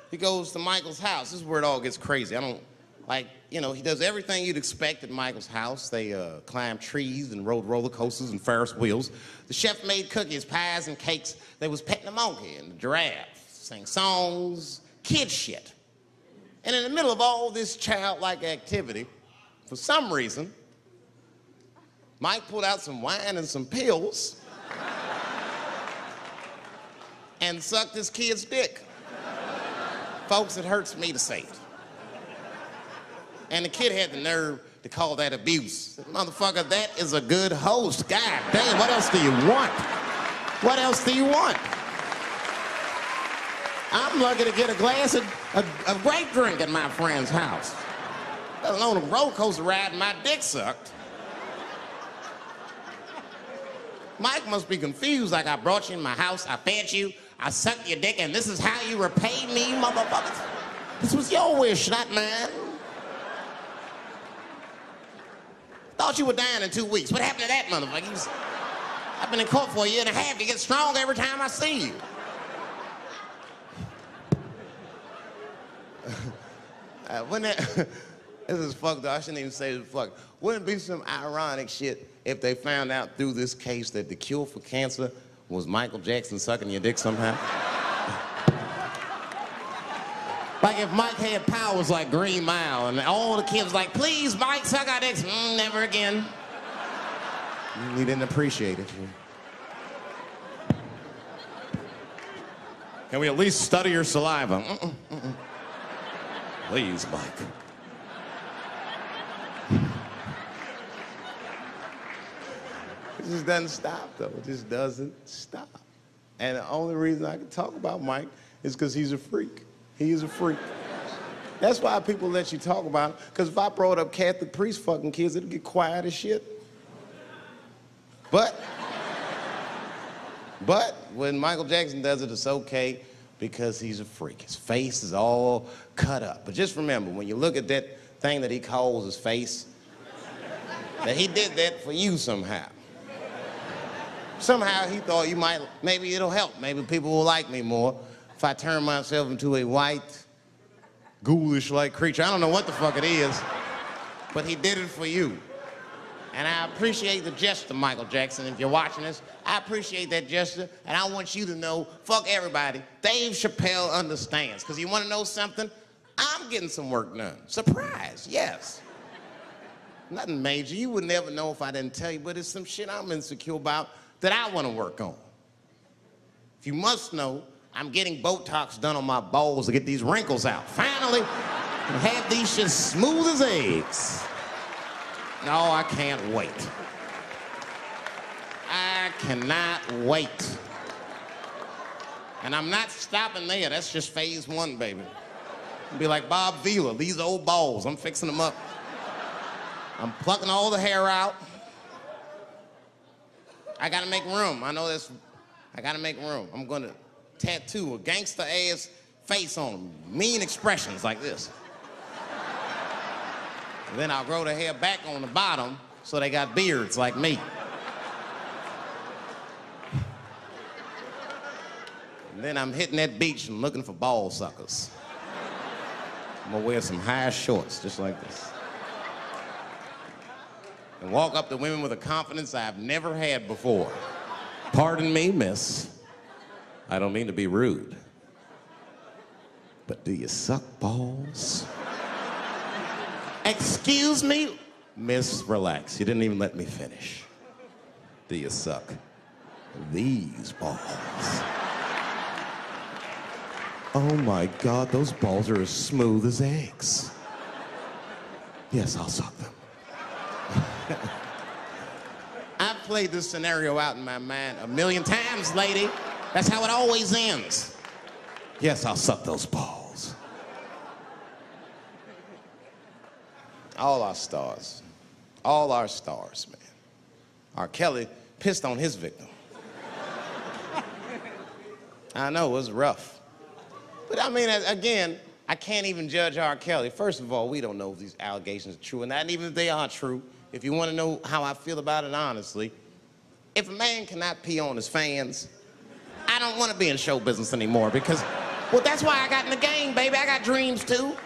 Speaker 7: he goes to Michael's house. This is where it all gets crazy. I don't, like, you know, he does everything you'd expect at Michael's house. They climbed trees and rode roller coasters and Ferris wheels. The chef made cookies, pies, and cakes. They was petting the monkey and the giraffe, sang songs, kid shit. And in the middle of all this childlike activity, for some reason, Mike pulled out some wine and some pills and sucked his kid's dick. Folks, it hurts me to say it. And the kid had the nerve to call that abuse. Motherfucker, that is a good host. God damn, what else do you want? What else do you want? I'm lucky to get a glass of grape drink at my friend's house. Let alone a roller coaster ride and my dick sucked. Mike must be confused, like I brought you in my house, I fed you, I sucked your dick, and this is how you repay me, motherfuckers? This was your wish, not mine. Thought you were dying in 2 weeks. What happened to that motherfucker? I've been in court for a year and a half. You get stronger every time I see you. This is fucked up. I shouldn't even say this fuck. Wouldn't it be some ironic shit if they found out through this case that the cure for cancer was Michael Jackson sucking your dick somehow? Like if Mike had powers like Green Mile and all the kids like, please, Mike, suck our dicks. Never again. You didn't appreciate it.
Speaker 8: Can we at least study your saliva? Please, Mike.
Speaker 7: It just doesn't stop, though. It just doesn't stop. And the only reason I can talk about Mike is because he's a freak. He is a freak. That's why people let you talk about him. Because if I brought up Catholic priest fucking kids, it'd get quiet as shit. But when Michael Jackson does it, it's okay because he's a freak. His face is all cut up. But just remember, when you look at that thing that he calls his face, that he did that for you somehow. Somehow he thought you might, maybe it'll help. Maybe people will like me more if I turn myself into a white, ghoulish-like creature. I don't know what the fuck it is, but he did it for you. And I appreciate the gesture, Michael Jackson. If you're watching this, I appreciate that gesture, and I want you to know, fuck everybody, Dave Chappelle understands. Because you want to know something? I'm getting some work done. Surprise, yes. Nothing major. You would never know if I didn't tell you, but it's some shit I'm insecure about that I want to work on. If you must know, I'm getting Botox done on my balls to get these wrinkles out. Finally, have these shit smooth as eggs. No, I can't wait. I cannot wait. And I'm not stopping there. That's just phase one, baby. Be like Bob Vila, these old balls, I'm fixing them up. I'm plucking all the hair out. I gotta make room. I know this. I gotta make room. I'm gonna tattoo a gangster ass face on them. Mean expressions like this. And then I'll grow the hair back on the bottom so they got beards like me. And then I'm hitting that beach and looking for ball suckers. I'm gonna wear some high shorts just like this. And walk up to women with a confidence I've never had before. Pardon me, miss. I don't mean to be rude. But do you suck balls? Excuse me? Miss, relax. You didn't even let me finish. Do you suck these balls? Oh my God, those balls are as smooth as eggs. Yes, I'll suck them. I've played this scenario out in my mind a million times, lady. That's how it always ends. Yes, I'll suck those balls. All our stars, man. R. Kelly pissed on his victim. I know, it was rough. But I mean, again, I can't even judge R. Kelly. First of all, we don't know if these allegations are true, and not even if they are true. If you want to know how I feel about it honestly, if a man cannot pee on his fans, I don't want to be in show business anymore because, well, that's why I got in the game, baby. I got dreams too.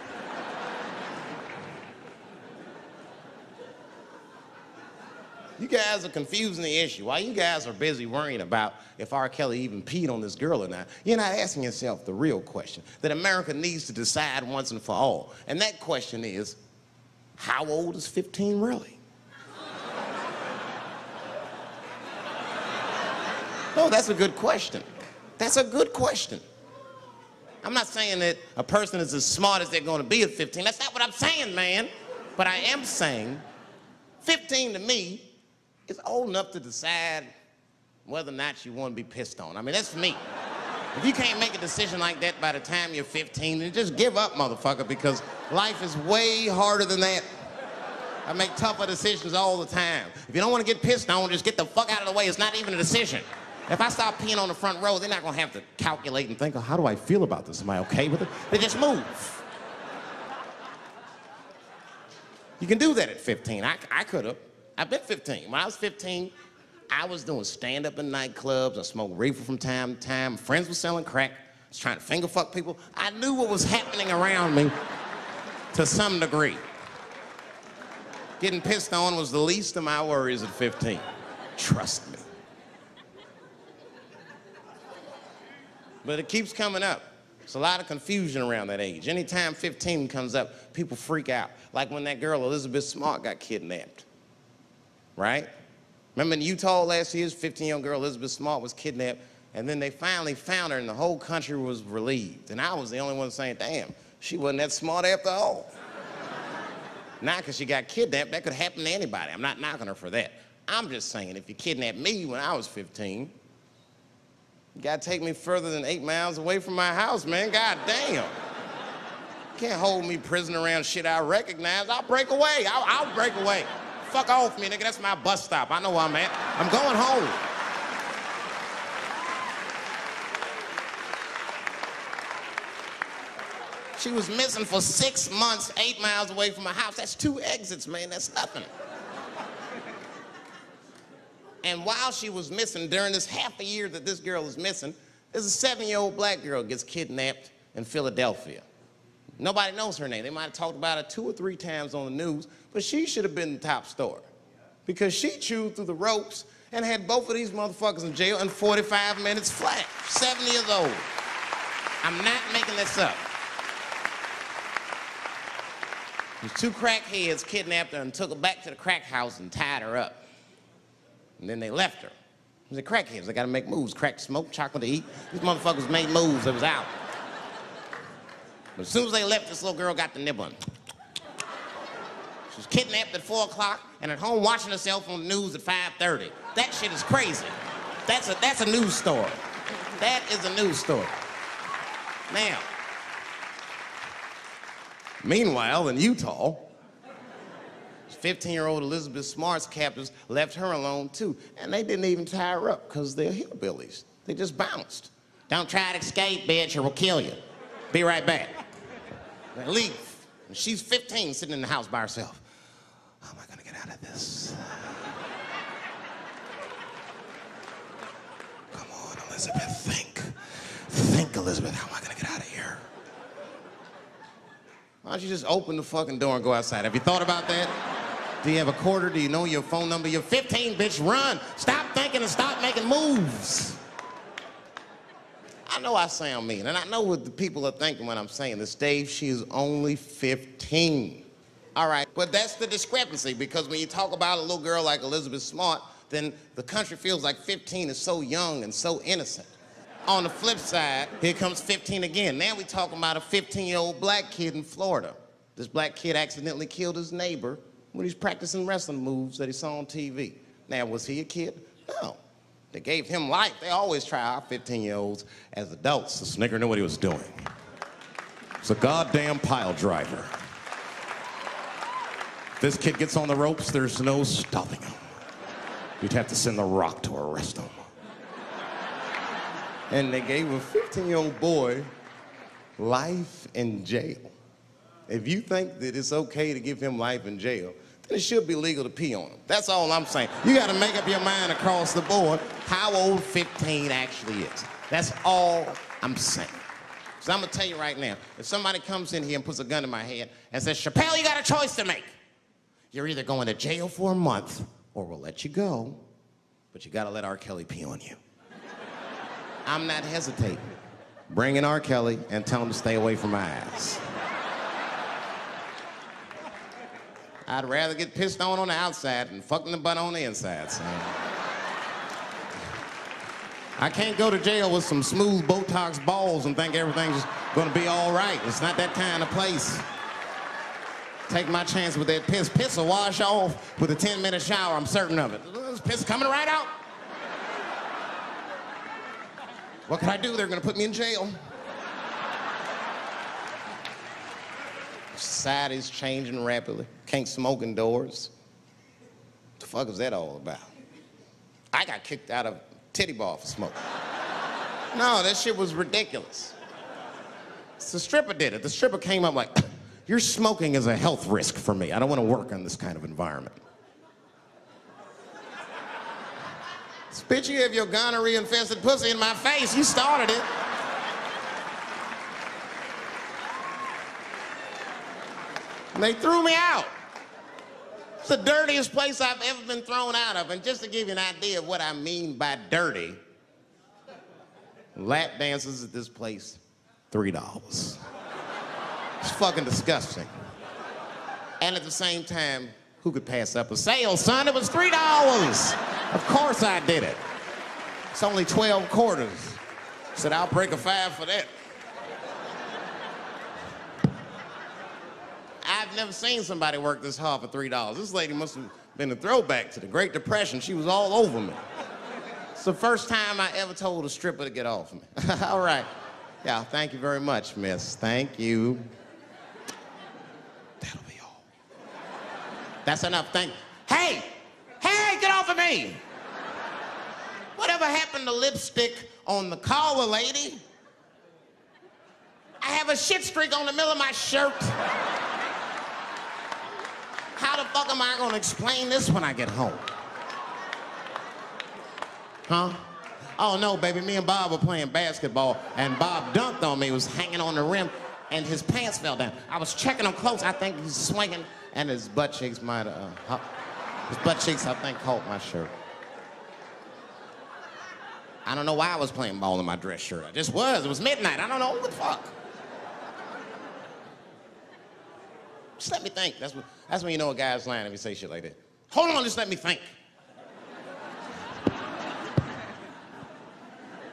Speaker 7: You guys are confusing the issue. While you guys are busy worrying about if R. Kelly even peed on this girl or not, you're not asking yourself the real question that America needs to decide once and for all. And that question is, how old is 15 really? No, that's a good question. That's a good question. I'm not saying that a person is as smart as they're going to be at 15. That's not what I'm saying, man. But I am saying 15 to me is old enough to decide whether or not you want to be pissed on. I mean, that's me. If you can't make a decision like that by the time you're 15, then just give up, motherfucker, because life is way harder than that. I make tougher decisions all the time. If you don't want to get pissed on, just get the fuck out of the way. It's not even a decision. If I start peeing on the front row, they're not going to have to calculate and think, oh, how do I feel about this? Am I okay with it? They just move. You can do that at 15. I could have. I've been 15. When I was 15, I was doing stand-up in nightclubs. I smoked reefer from time to time. Friends were selling crack. I was trying to finger fuck people. I knew what was happening around me to some degree. Getting pissed on was the least of my worries at 15. Trust me. But it keeps coming up. There's a lot of confusion around that age. Anytime 15 comes up, people freak out. Like when that girl, Elizabeth Smart, got kidnapped. Right? Remember in Utah last year, 15-year-old girl Elizabeth Smart was kidnapped, and then they finally found her, and the whole country was relieved. And I was the only one saying, damn, she wasn't that smart after all. Not because she got kidnapped. That could happen to anybody. I'm not knocking her for that. I'm just saying, if you kidnapped me when I was 15, you gotta take me further than 8 miles away from my house, man. God damn. You can't hold me prisoner around shit I recognize. I'll break away. I'll break away. Fuck off me, nigga. That's my bus stop. I know where I'm at. I'm going home. She was missing for 6 months, 8 miles away from my house. That's 2 exits, man. That's nothing. And while she was missing, during this half a year that this girl is missing, there's a 7-year-old black girl gets kidnapped in Philadelphia. Nobody knows her name. They might have talked about her 2 or 3 times on the news, but she should have been the top story because she chewed through the ropes and had both of these motherfuckers in jail in 45 minutes flat. 7 years old. I'm not making this up. These 2 crackheads kidnapped her and took her back to the crack house and tied her up. And then they left her. The crackheads, they gotta make moves. Crack to smoke, chocolate to eat. These motherfuckers made moves, it was out. But as soon as they left, this little girl got the nibbling. She was kidnapped at 4 o'clock and at home watching herself on the news at 5:30. That shit is crazy. That's a news story. That is a news story. Now, Meanwhile, in Utah, 15-year-old Elizabeth Smart's captors left her alone too, and they didn't even tie her up because they're hillbillies. They just bounced. Don't try to escape, bitch, or we'll kill you. Be right back. They leave. And she's 15, sitting in the house by herself. How am I gonna get out of this? Come on, Elizabeth, think. Think, Elizabeth, how am I gonna get out of here? Why don't you just open the fucking door and go outside? Have you thought about that? Do you have a quarter? Do you know your phone number? You're 15, bitch, run. Stop thinking and stop making moves. I know I sound mean, and I know what the people are thinking when I'm saying this. Dave, she is only 15. All right, but that's the discrepancy, because when you talk about a little girl like Elizabeth Smart, then the country feels like 15 is so young and so innocent. On the flip side, here comes 15 again. Now we talking about a 15-year-old black kid in Florida. This black kid accidentally killed his neighbor when he's practicing wrestling moves that he saw on TV. Now, was he a kid? No. They gave him life. They always try our 15-year-olds as adults.
Speaker 8: The snigger knew what he was doing. It's a goddamn pile driver. If this kid gets on the ropes, there's no stopping him. You'd have to send the Rock to arrest him.
Speaker 7: And they gave a 15-year-old boy life in jail. If you think that it's okay to give him life in jail, then it should be legal to pee on him. That's all I'm saying. You gotta make up your mind across the board how old 15 actually is. That's all I'm saying. So I'm gonna tell you right now, if somebody comes in here and puts a gun in my head and says, Chappelle, you got a choice to make. You're either going to jail for a month or we'll let you go, but you gotta let R. Kelly pee on you. I'm not hesitating. Bring in R. Kelly and tell him to stay away from my ass. I'd rather get pissed on the outside than fucked in the butt on the inside, son. I can't go to jail with some smooth Botox balls and think everything's gonna be all right. It's not that kind of place. Take my chance with that piss. Piss will wash off with a 10-minute shower, I'm certain of it. This piss coming right out. What can I do? They're gonna put me in jail. Society's changing rapidly. Can't smoke indoors. What the fuck is that all about? I got kicked out of titty bar for smoking. No, that shit was ridiculous. The stripper did it. The stripper came up like, your smoking is a health risk for me. I don't want to work in this kind of environment. Bitch, you have your gonorrhea-infested pussy in my face. You started it. And they threw me out. It's the dirtiest place I've ever been thrown out of. And just to give you an idea of what I mean by dirty, lap dances at this place, $3. It's fucking disgusting. And at the same time, who could pass up a sale, son? It was $3. Of course I did it. It's only 12 quarters. Said, I'll break a 5 for that. I've never seen somebody work this hard for $3. This lady must have been a throwback to the Great Depression. She was all over me. It's the first time I ever told a stripper to get off me. All right. Yeah, thank you very much, miss. Thank you. That'll be all. That's enough. Thank you. Hey! Hey, get off of me! Whatever happened to lipstick on the collar, lady? I have a shit streak on the middle of my shirt. How the fuck am I gonna explain this when I get home? Huh? Oh no, baby, me and Bob were playing basketball and Bob dunked on me, was hanging on the rim and his pants fell down. I was checking him close, I think he's swinging and his butt cheeks might have, his butt cheeks I think caught my shirt. I don't know why I was playing ball in my dress shirt. I just was, it was midnight, I don't know, what the fuck? Just let me think. That's when you know a guy's lying if he say shit like that. Hold on, just let me think.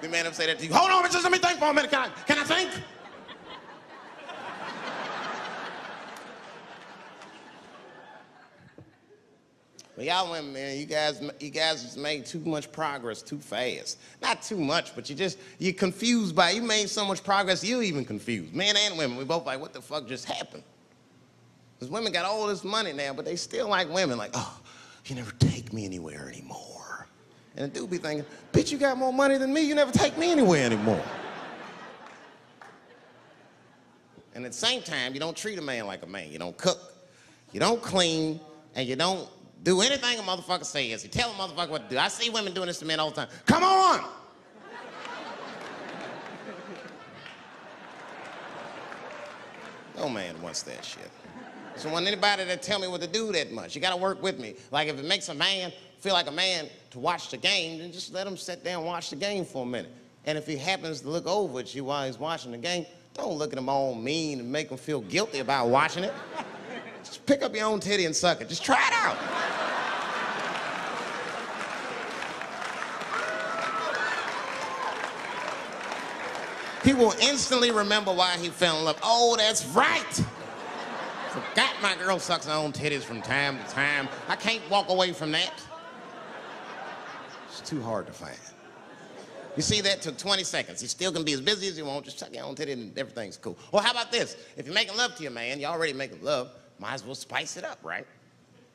Speaker 7: The man ever say that to you? Hold on, just let me think for a minute. Can I think? Well, y'all women, man, you guys just made too much progress too fast. Not too much, but you're confused by it. You made so much progress, you're even confused. Men and women, we both like, what the fuck just happened? Because women got all this money now, but they still like women. Like, oh, you never take me anywhere anymore. And the dude be thinking, bitch, you got more money than me. You never take me anywhere anymore. And at the same time, you don't treat a man like a man. You don't cook, you don't clean, and you don't do anything a motherfucker says. You tell a motherfucker what to do. I see women doing this to men all the time. Come on! No man wants that shit. So want anybody that tell me what to do that much. You gotta work with me. Like if it makes a man feel like a man to watch the game, then just let him sit there and watch the game for a minute. And if he happens to look over at you while he's watching the game, don't look at him all mean and make him feel guilty about watching it. Just pick up your own titty and suck it. Just try it out. He will instantly remember why he fell in love. Oh, that's right. Forgot my girl sucks her own titties from time to time. I can't walk away from that. It's too hard to find. You see, that took 20 seconds. You still can be as busy as you want. Just suck your own titty and everything's cool. Well, how about this? If you're making love to your man, you're already making love, might as well spice it up, right?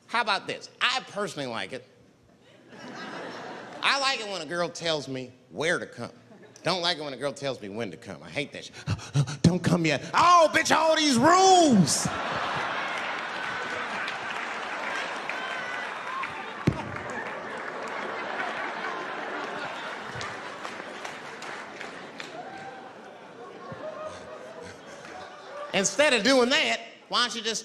Speaker 7: How about this? I personally like it. I like it when a girl tells me where to come. Don't like it when a girl tells me when to come. I hate that shit. Don't come yet. Oh, bitch, all these rules. Instead of doing that, why don't you just